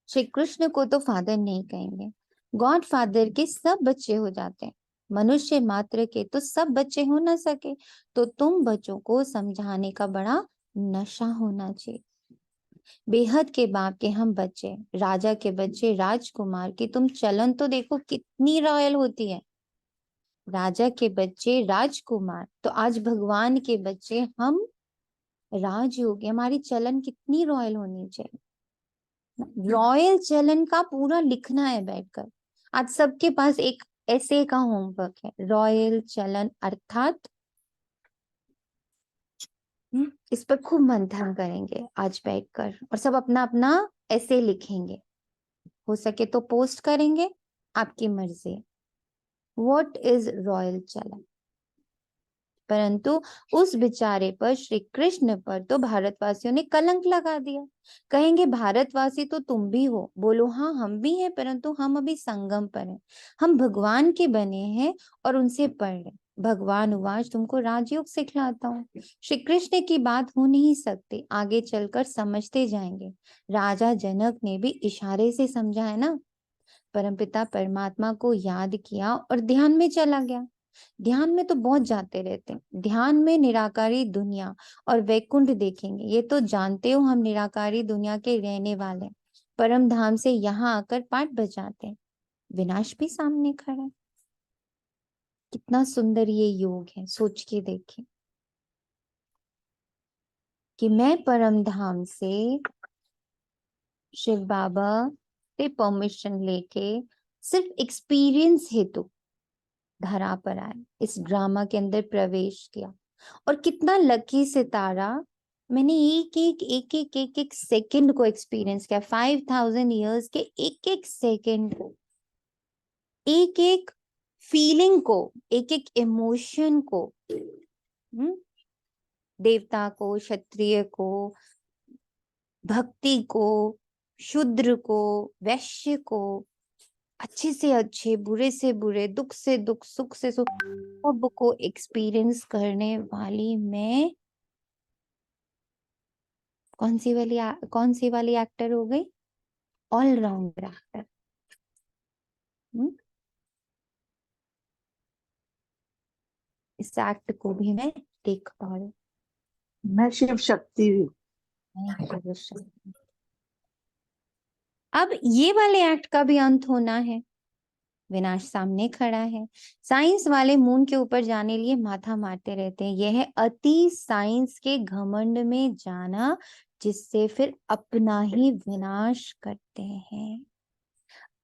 श्री कृष्ण को तो फादर नहीं कहेंगे। गॉड फादर के सब बच्चे हो जाते हैं, मनुष्य मात्र के तो सब बच्चे हो ना सके। तो तुम बच्चों को समझाने का बड़ा नशा होना चाहिए। बेहद के बाप के हम बच्चे, राजा के बच्चे, राजकुमार की तुम चलन तो देखो कितनी रॉयल होती है। राजा के बच्चे राजकुमार, तो आज भगवान के बच्चे हम राजयोगी, हमारी चलन कितनी रॉयल होनी चाहिए। रॉयल चलन का पूरा लिखना है बैठकर। आज सबके पास एक ऐसे का होमवर्क है, रॉयल चलन अर्थात इस पर खूब मंथन करेंगे आज बैठकर, और सब अपना अपना ऐसे लिखेंगे। हो सके तो पोस्ट करेंगे, आपकी मर्जी। व्हाट इज रॉयल चलन? परंतु उस बेचारे पर, श्री कृष्ण पर तो भारतवासियों ने कलंक लगा दिया। कहेंगे भारतवासी तो तुम भी हो। बोलो हाँ हम भी हैं, परंतु हम अभी संगम पर हैं। हम भगवान के बने हैं और उनसे पढ़ रहे। भगवान उवाच, तुमको राजयोग सिखलाता हूँ। श्री कृष्ण की बात हो नहीं सकती, आगे चलकर समझते जाएंगे। राजा जनक ने भी इशारे से समझा है ना। परमपिता परमात्मा को याद किया और ध्यान में चला गया। ध्यान में तो बहुत जाते रहते हैं। ध्यान में निराकारी दुनिया और वैकुंठ देखेंगे। ये तो जानते हो हम निराकारी दुनिया के रहने वाले हैं। परम धाम से यहाँ आकर पाठ बजाते हैं। विनाश भी सामने खड़ा है। कितना सुंदर ये योग है, सोच के देखें कि मैं परम धाम से शिव बाबा से परमिशन लेके सिर्फ एक्सपीरियंस हेतु धरा पर आए, इस ड्रामा के अंदर प्रवेश किया। और कितना लकी सितारा, मैंने एक एक सेकंड को एक्सपीरियंस किया, 5000 इयर्स के एक एक सेकंड को, एक एक फीलिंग को, एक एक इमोशन को, देवता को, क्षत्रिय को, भक्ति को, शूद्र को, वैश्य को, अच्छे से अच्छे, बुरे से बुरे, दुख से दुख, सुख से सुख, सब को एक्सपीरियंस करने वाली मैं कौन सी वाली एक्टर हो गई? Allrounder actor. इस एक्ट को भी मैं देख पा रही मैं शिव शक्ति हूँ। हूँ। अब ये वाले एक्ट का भी अंत होना है, विनाश सामने खड़ा है। साइंस वाले मून के ऊपर जाने लिए माथा मारते रहते हैं, यह है अति साइंस के घमंड में जाना, जिससे फिर अपना ही विनाश करते हैं।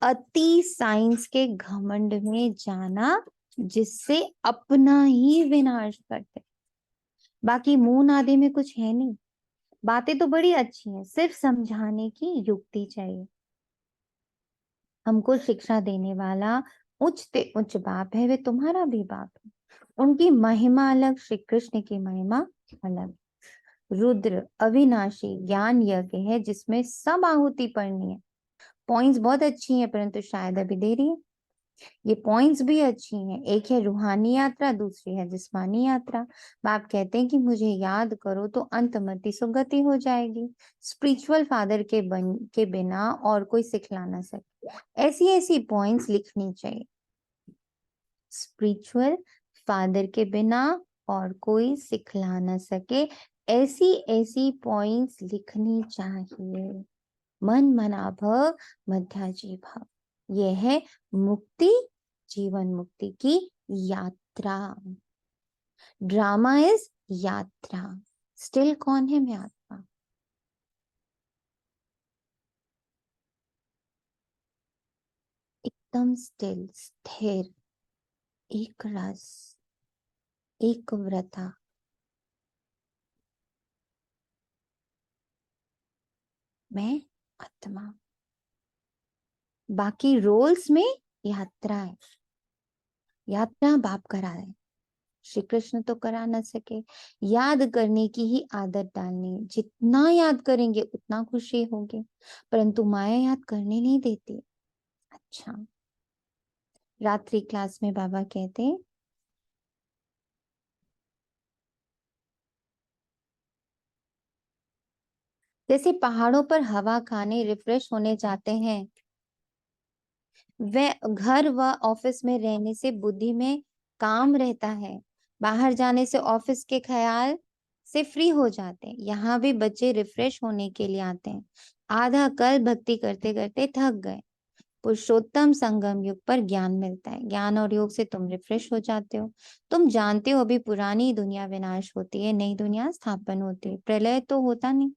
अति साइंस के घमंड में जाना, जिससे अपना ही विनाश करते। बाकी मून आदि में कुछ है नहीं, बातें तो बड़ी अच्छी हैं, सिर्फ समझाने की युक्ति चाहिए। हमको शिक्षा देने वाला उच्च से उच्च बाप है, वे तुम्हारा भी बाप है। उनकी महिमा अलग, श्री कृष्ण की महिमा अलग। रुद्र अविनाशी ज्ञान यज्ञ है, जिसमें सब आहुति पढ़नी है। पॉइंट्स बहुत अच्छी हैं, परंतु शायद अभी देरी है। ये पॉइंट्स भी अच्छी हैं, एक है रूहानी यात्रा, दूसरी है जिस्मानी यात्रा। बाप कहते हैं कि मुझे याद करो तो अंतमति सुगति हो जाएगी। स्पिरिचुअल फादर के बिना और कोई सिखला ना सके, ऐसी ऐसी पॉइंट्स लिखनी चाहिए। स्पिरिचुअल फादर के बिना और कोई सिखला ना सके, ऐसी ऐसी पॉइंट्स लिखनी चाहिए। मन मना भव मध्याजी भव, यह है मुक्ति, जीवन मुक्ति की यात्रा। ड्रामा इज यात्रा, स्टिल कौन है? मैं आत्मा। एकदम स्टिल, स्थिर, एक रस, एक व्रता। मैं आत्मा। बाकी रोल्स में यात्रा है, यात्रा बाप करा है, श्री कृष्ण तो करा ना सके। याद करने की ही आदत डालनी, जितना याद करेंगे उतना खुशी होगी, परंतु माया याद करने नहीं देती। अच्छा, रात्रि क्लास में बाबा कहते हैं जैसे पहाड़ों पर हवा खाने रिफ्रेश होने जाते हैं, वह घर व ऑफिस में रहने से बुद्धि में काम रहता है, बाहर जाने से ऑफिस के ख्याल से फ्री हो जाते हैं। यहाँ भी बच्चे रिफ्रेश होने के लिए आते हैं। आधा कल भक्ति करते करते थक गए, पुरुषोत्तम संगम युग पर ज्ञान मिलता है, ज्ञान और योग से तुम रिफ्रेश हो जाते हो। तुम जानते हो अभी पुरानी दुनिया विनाश होती है, नई दुनिया स्थापन होती है, प्रलय तो होता नहीं।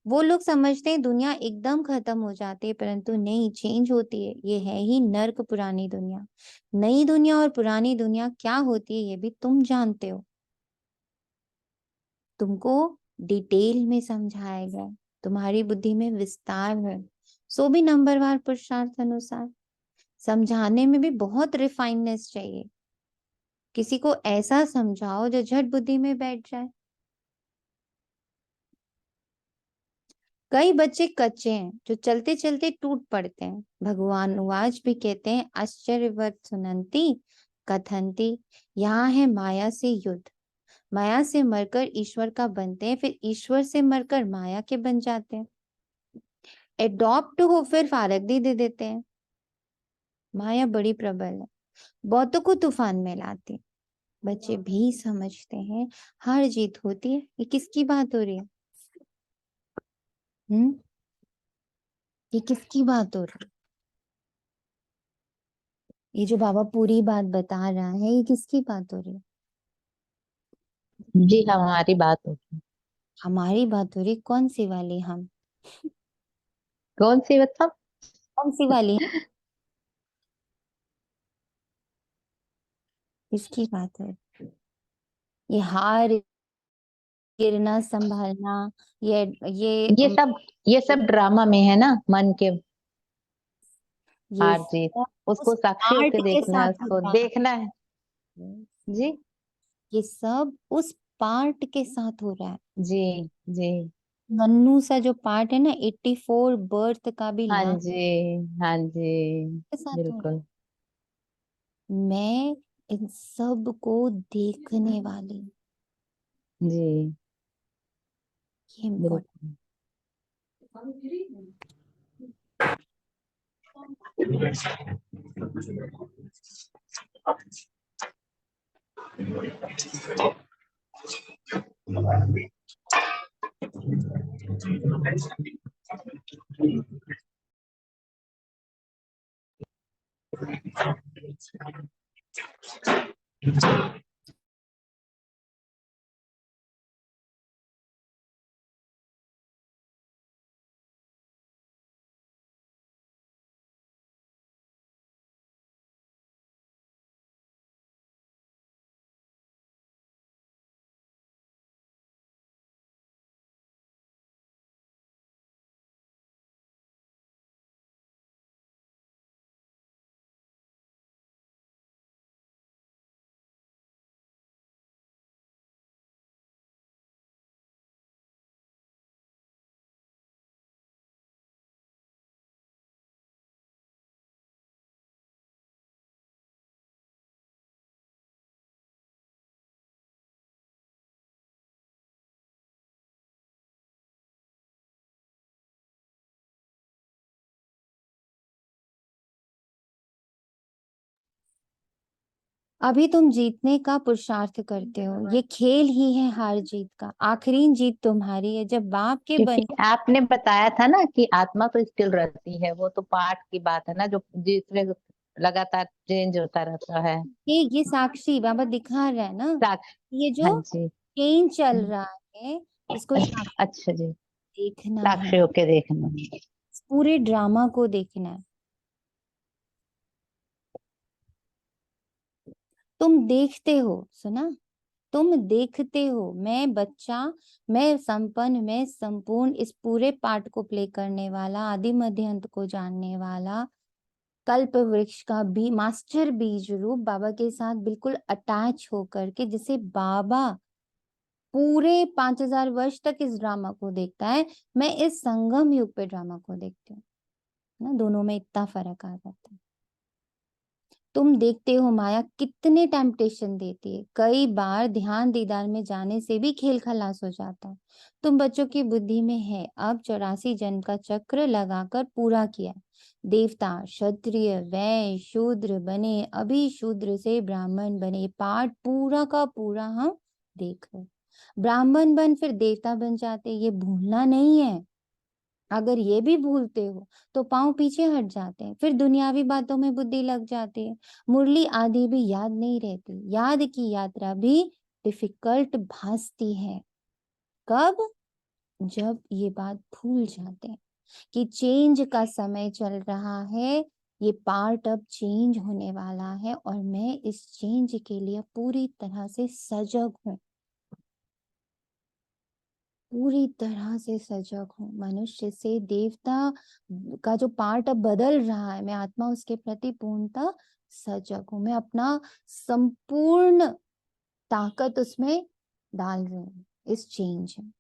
वो लोग समझते हैं दुनिया एकदम खत्म हो जाती है, परंतु नहीं, चेंज होती है। ये है ही नर्क पुरानी दुनिया। नई दुनिया और पुरानी दुनिया क्या होती है ये भी तुम जानते हो, तुमको डिटेल में समझाया गया, तुम्हारी बुद्धि में विस्तार है, सो भी नंबरवार पुरुषार्थ अनुसार। समझाने में भी बहुत रिफाइननेस चाहिए, किसी को ऐसा समझाओ जो झट बुद्धि में बैठ जाए। कई बच्चे कच्चे हैं जो चलते चलते टूट पड़ते हैं। भगवान उवाच भी कहते हैं, आश्चर्यवत सुनंती कथंती, यहाँ है माया से युद्ध। माया से मरकर ईश्वर का बनते हैं, फिर ईश्वर से मरकर माया के बन जाते हैं। एडॉप्ट हो फिर फारगदी दे देते हैं। माया बड़ी प्रबल है, बहुतों को तूफान में लाती। बच्चे भी समझते हैं हार जीत होती है। ये किसकी बात हो रही है? ये किसकी बात हो रही है? ये जो बाबा पूरी बात बता रहा है, ये किसकी बात हो रही है? जी हमारी बात होगी। हमारी बात हो रही, कौन सी वाली हम? कौन सी मतलब? कौन सी वाली? किसकी बात है? ये हार गिरना संभालना, ये ये ये सब ये सब ड्रामा में है ना, मन के ये हार जीत। सब उसको उस साक्षी पार्ट होके के देखना है, साथ हो उसको रहा देखना है है। जी। ये सब उस पार्ट के साथ हो रहा है। जी जी। नन्नू सा जो पार्ट है ना, 84 बर्थ का भी हाँ लास्ट जी। हाँ जी। के साथ हो रहा बिल्कुल। है। मैं इन सब को देखने वाली, जी ये इम्पोर्टेंट। बिल्कुल। अभी तुम जीतने का पुरुषार्थ करते हो, ये खेल ही है हार जीत का। आखिरी जीत तुम्हारी है। जब बाप के क्योंकि बन आपने बताया था ना कि आत्मा तो स्टिल रहती है, वो तो पार्ट की बात है ना, जो जिसमें लगातार चेंज होता रहता है। ये साक्षी बाबा दिखा रहा है ना, साक्ष ये हाँ जो जी। चेंज चल रहा है, इसको अच्छा साक्षी अच्छा जी। देखना है, साक्षी होके देखना। इस पूरे ड्रामा को देखना है। तुम देखते हो, सुना, तुम देखते हो। मैं बच्चा, मैं संपन्न, मैं संपूर्ण, इस पूरे पार्ट को प्ले करने वाला, आदि मध्य अंत को जानने वाला, कल्प वृक्ष का भी मास्टर बीज रूप बाबा के साथ बिल्कुल अटैच होकर के, जिसे बाबा पूरे 5000 वर्ष तक इस ड्रामा को देखता है, मैं इस संगम युग पे ड्रामा को देखती हूँ ना। दोनों में इतना फर्क आ जाता है। तुम देखते हो माया कितने टेम्पटेशन देती है। कई बार ध्यान दीदार में जाने से भी खेल खलास हो जाता है। तुम बच्चों की बुद्धि में है, अब 84 जन्म का चक्र लगाकर पूरा किया है। देवता, क्षत्रिय, वैश्य, शूद्र बने, अभी शूद्र से ब्राह्मण बने, पाठ पूरा का पूरा हम देख रहे। ब्राह्मण बन फिर देवता बन जाते, ये भूलना नहीं है। अगर ये भी भूलते हो तो पांव पीछे हट जाते हैं, फिर दुनियावी बातों में बुद्धि लग जाती है। मुरली आदि भी याद नहीं रहती, याद की यात्रा भी डिफिकल्ट भासती है। कब? जब ये बात भूल जाते हैं कि चेंज का समय चल रहा है, ये पार्ट अब चेंज होने वाला है और मैं इस चेंज के लिए पूरी तरह से सजग हूँ, पूरी तरह से सजग हूँ। मनुष्य से देवता का जो पार्ट अब बदल रहा है, मैं आत्मा उसके प्रति पूर्णतः सजग हूँ। मैं अपना संपूर्ण ताकत उसमें डाल रही हूँ, इस चेंज में।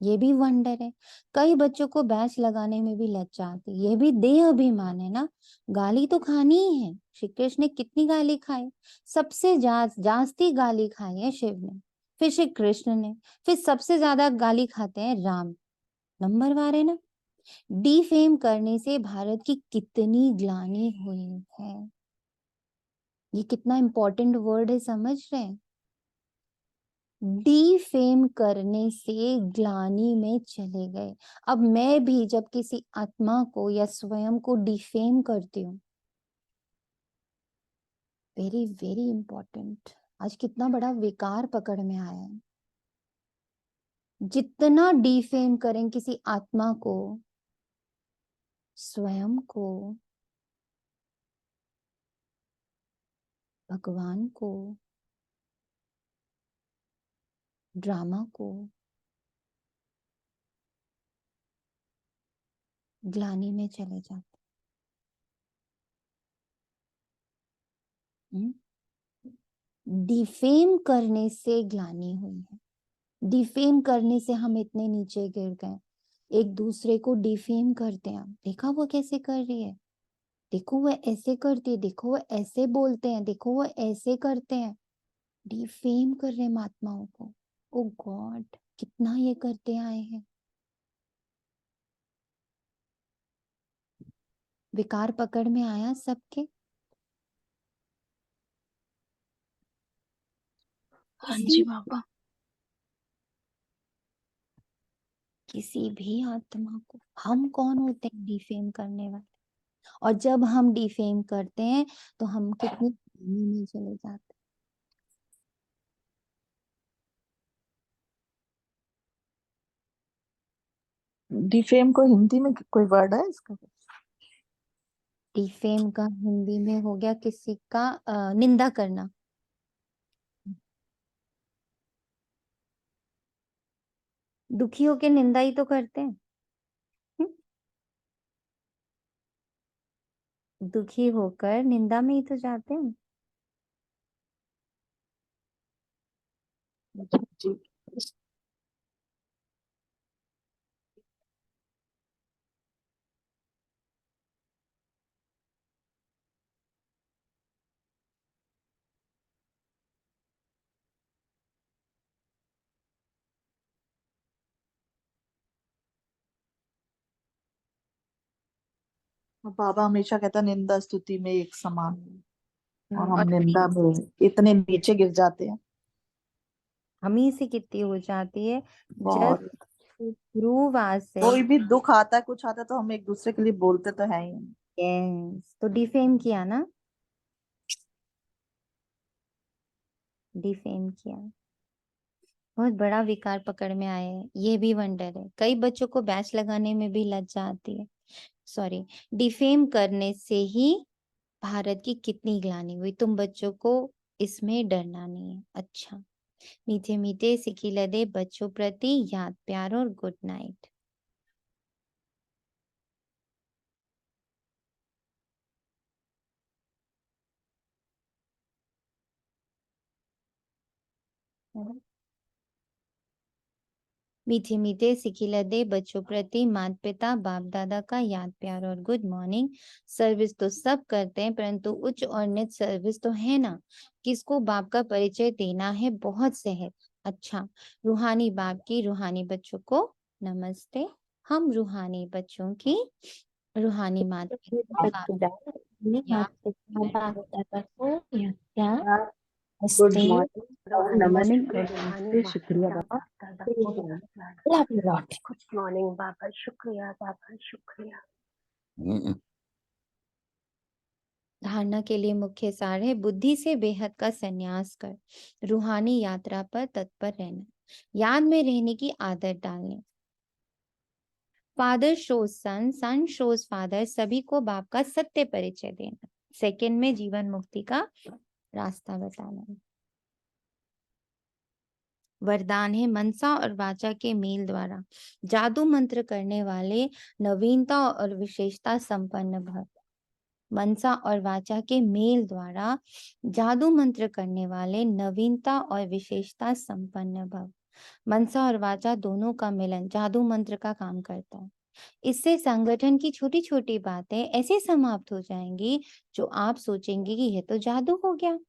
ये भी वंडर है। कई बच्चों को बैच लगाने में भी लज्जा आती, ये भी देह अभिमान है ना। गाली तो खानी ही है। श्री कृष्ण ने कितनी गाली खाई? सबसे जास्ती गाली खाई है शिव ने, फिर श्री कृष्ण ने, फिर सबसे ज्यादा गाली खाते हैं राम। नंबर वार है ना। डिफेम करने से भारत की कितनी ग्लानि हुई है। ये कितना इंपॉर्टेंट वर्ड है, समझ रहे हैं? डिफेम करने से ग्लानि में चले गए। अब मैं भी जब किसी आत्मा को या स्वयं को डिफेम करती हूँ, वेरी वेरी इंपॉर्टेंट। आज कितना बड़ा विकार पकड़ में आया है। जितना डिफेम करें किसी आत्मा को, स्वयं को, भगवान को, ड्रामा को, ग्लानि में चले जाते। डिफेम करने से ग्लानि हुई है, डिफेम करने से हम इतने नीचे गिर गए। एक दूसरे को डिफेम करते हैं, देखा वो कैसे कर रही है, देखो वो ऐसे करती है, देखो वो ऐसे बोलते हैं, देखो वो ऐसे करते हैं। डिफेम कर रहे हैं महात्माओं को। ओ गॉड, कितना ये करते आए हैं। विकार पकड़ में आया सबके। हाँ किसी जी बाबा। किसी भी आत्मा को, हम कौन होते हैं डिफेम करने वाले? और जब हम डिफेम करते हैं तो हम कितनी ग्लानि में चले जाते डिफेम को हिंदी में कोई वर्ड है इसका? हैं। डिफेम का हिंदी में हो गया किसी का निंदा करना। दुखी होके निंदा ही तो करते हैं। हम्म? दुखी होकर निंदा में ही तो जाते हैं। जी। बाबा हमेशा कहता निंदा स्तुति में एक समान है, और हम और निंदा में इतने नीचे गिर जाते हैं। हम ही से कितनी हो जाती है। जब बहुत। गुरुवार से कोई भी दुख आता है, कुछ आता है, तो हम एक दूसरे के लिए बोलते तो है ही। यस, तो डिफेम किया ना, डिफेम किया। बहुत बड़ा विकार पकड़ में आए हैं, ये भी वंडर है। कई बच्चों को बैच लगाने में भी लज्जा आती है। सॉरी, डिफेम करने से ही भारत की कितनी ग्लानि हुई। तुम बच्चों को इसमें डरना नहीं है। अच्छा, मीठे मीठे सिखी लदे बच्चों प्रति याद प्यार और गुड नाइट। मीठे मीठे सिखिलदे बच्चों प्रति माता पिता बाप दादा का याद प्यार और गुड मॉर्निंग। सर्विस तो सब करते हैं, परंतु उच्च और निच सर्विस तो है ना। किसको बाप का परिचय देना है, बहुत सहज। अच्छा, रूहानी बाप की रूहानी बच्चों को नमस्ते। हम रूहानी बच्चों की रूहानी माता पिता गुड नमस्ते। मॉर्निंग और नमस्ते। नमस्ते, शुक्रिया बाबा। गुड मॉर्निंग बाबा, शुक्रिया बाबा, शुक्रिया। धारणा के लिए मुख्य सार है, बुद्धि से बेहद का संन्यास कर रूहानी यात्रा पर तत्पर रहना, याद में रहने की आदत डालने। फादर शोज सन, सन शोज फादर, सभी को बाप का सत्य परिचय देना। सेकंड में जीवन मुक्ति का रास्ता बताना। वरदान है, मनसा और वाचा के मेल द्वारा जादू मंत्र करने वाले नवीनता और विशेषता संपन्न भव। मनसा और वाचा के मेल द्वारा जादू मंत्र करने वाले नवीनता और विशेषता संपन्न भव। मनसा और वाचा दोनों का मिलन जादू मंत्र का काम करता है। इससे संगठन की छोटी छोटी बातें ऐसे समाप्त हो जाएंगी जो आप सोचेंगे कि यह तो जादू हो गया।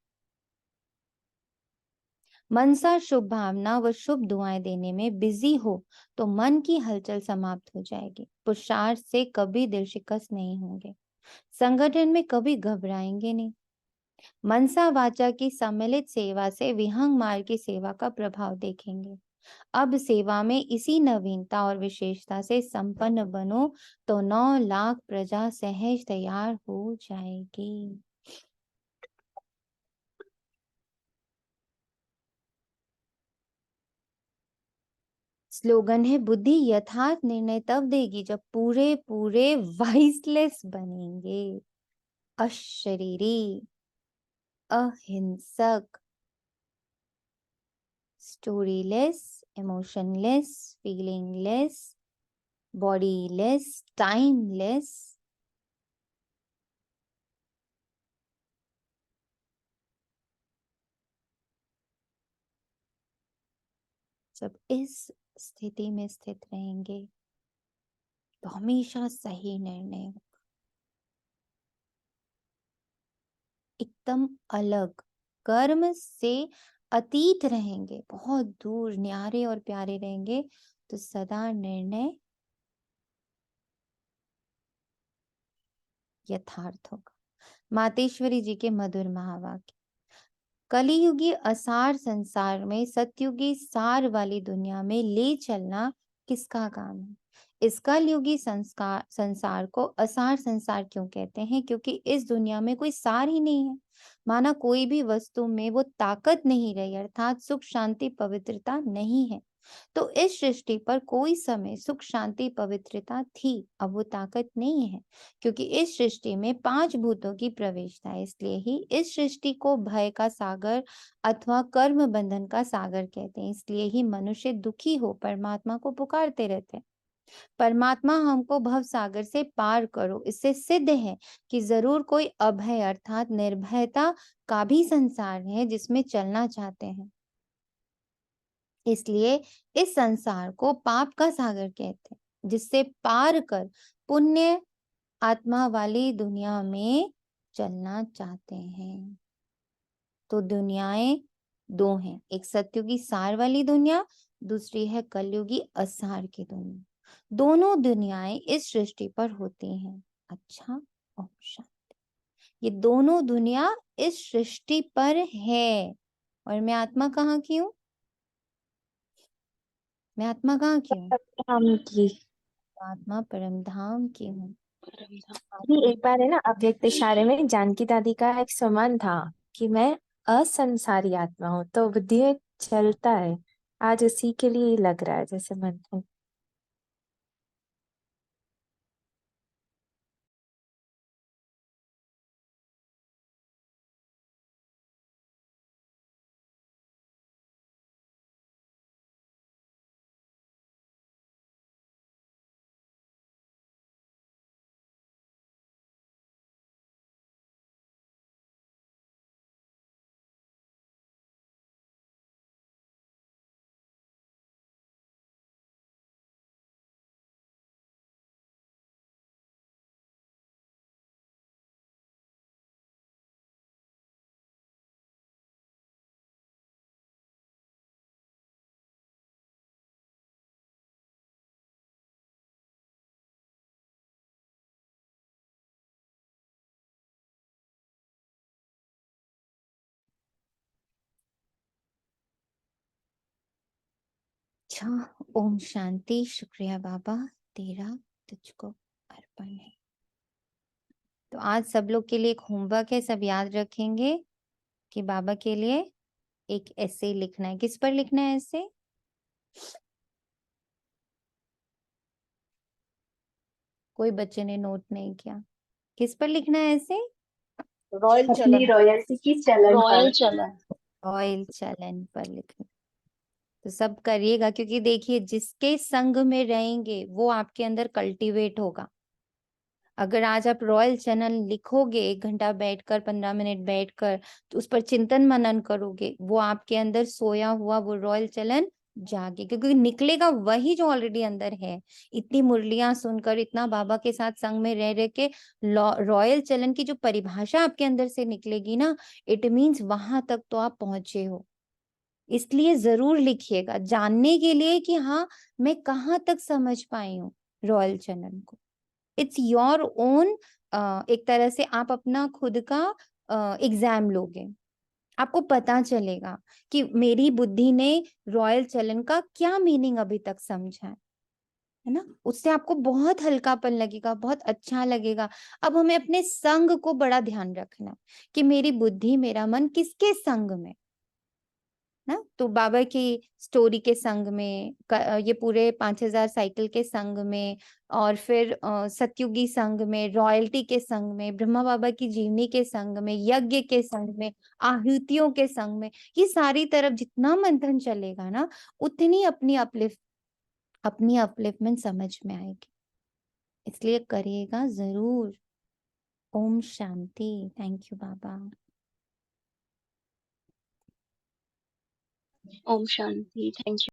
मनसा शुभ भावना व शुभ दुआएं देने में बिजी हो तो मन की हलचल समाप्त हो जाएगी। पुरुषार्थ से कभी दिल शिकस्त नहीं होंगे, संगठन में कभी घबराएंगे नहीं। मनसा वाचा की सम्मिलित सेवा से विहंग मार्ग की सेवा का प्रभाव देखेंगे। अब सेवा में इसी नवीनता और विशेषता से संपन्न बनो तो 9 लाख प्रजा सहज तैयार हो जाएगी। स्लोगन है बुद्धि यथार्थ निर्णय तब देगी जब पूरे पूरे वाइसलेस बनेंगे, अशरीरी, अहिंसक, स्टोरीलेस, इमोशनलेस, फीलिंगलेस, बॉडीलेस, टाइमलेस। जब इस स्थिति में स्थित रहेंगे तो हमेशा सही निर्णय होगा, एकदम अलग, कर्म से अतीत रहेंगे, बहुत दूर न्यारे और प्यारे रहेंगे, तो सदा निर्णय यथार्थ होगा। मातेश्वरी जी के मधुर महावाक्य, कलियुगी असार संसार में सतयुगी सार वाली दुनिया में ले चलना किसका काम है? इस कलयुगी संसार को असार संसार क्यों कहते हैं? क्योंकि इस दुनिया में कोई सार ही नहीं है, माना कोई भी वस्तु में वो ताकत नहीं रही, अर्थात सुख शांति पवित्रता नहीं है। तो इस सृष्टि पर कोई समय सुख शांति पवित्रता थी, अब वो ताकत नहीं है, क्योंकि इस सृष्टि में 5 भूतों की प्रवेशता है। इसलिए ही इस सृष्टि को भय का सागर अथवा कर्म बंधन का सागर कहते हैं। इसलिए ही मनुष्य दुखी हो परमात्मा को पुकारते रहते हैं, परमात्मा हमको भव सागर से पार करो। इससे सिद्ध है कि जरूर कोई अभय अर्थात निर्भयता का भी संसार है जिसमें चलना चाहते हैं। इसलिए इस संसार को पाप का सागर कहते हैं, जिससे पार कर पुण्य आत्मा वाली दुनिया में चलना चाहते हैं। तो दुनियाएं 2 हैं, एक सतयुगी सार वाली दुनिया, दूसरी है कलयुगी असार की दुनिया। दोनों दुनियाएं इस सृष्टि पर होती हैं। अच्छा, ओम शांति। ये दोनों दुनिया इस सृष्टि पर है, और मैं आत्मा कहाँ की हूँ? मैं आत्मा कहाँ की हूँ? हम की आत्मा परमधाम की हूँ। एक बार है ना अव्यक्त इशारे में जानकी दादी का एक सुमन था कि मैं असंसारी आत्मा हूँ, तो बुद्धि में चलता है। आज उसी के लिए ही लग रहा है जैसे मन को। अच्छा, ओम शांति। शुक्रिया बाबा, तेरा तुझको अर्पण है। तो आज सब लोग के लिए एक होमवर्क है, सब याद रखेंगे कि बाबा के लिए एक ऐसे लिखना है। किस पर लिखना है ऐसे? कोई बच्चे ने नोट नहीं किया। किस पर लिखना है ऐसे? रॉयल अपनी चलन। रॉयल्टी की चलन रॉयल पर। चलन। रॉयल चलन पर लिखना। तो सब करिएगा, क्योंकि देखिए जिसके संग में रहेंगे वो आपके अंदर कल्टीवेट होगा। अगर आज आप रॉयल चैनल लिखोगे 1 घंटा बैठकर, 15 मिनट बैठकर, तो उस पर चिंतन मनन करोगे, वो आपके अंदर सोया हुआ वो रॉयल चलन जागे, क्योंकि निकलेगा वही जो ऑलरेडी अंदर है। इतनी मुरलियां सुनकर, इतना बाबा के साथ संग में रह के रॉयल चलन की जो परिभाषा आपके अंदर से निकलेगी ना, इट मीन्स वहां तक तो आप पहुंचे हो। इसलिए जरूर लिखिएगा, जानने के लिए कि हाँ मैं कहाँ तक समझ पाई हूँ रॉयल चलन को। इट्स योर ओन, एक तरह से आप अपना खुद का एग्जाम लोगे, आपको पता चलेगा कि मेरी बुद्धि ने रॉयल चलन का क्या मीनिंग अभी तक समझा है ना। उससे आपको बहुत हल्कापन लगेगा, बहुत अच्छा लगेगा। अब हमें अपने संग को बड़ा ध्यान रखना कि मेरी बुद्धि मेरा मन किसके संग में ना। तो बाबा की स्टोरी के संग में ये पूरे 5000 साइकिल के संग में, और फिर सतयुगी संग में, रॉयल्टी के संग में, ब्रह्मा बाबा की जीवनी के संग में, यज्ञ के संग में, आहुतियों के संग में, ये सारी तरफ जितना मंथन चलेगा ना, उतनी अपनी अपलिफ्टमेंट समझ में आएगी। इसलिए करिएगा जरूर। ओम शांति। Thank you Baba. ओम शांति। Thank you.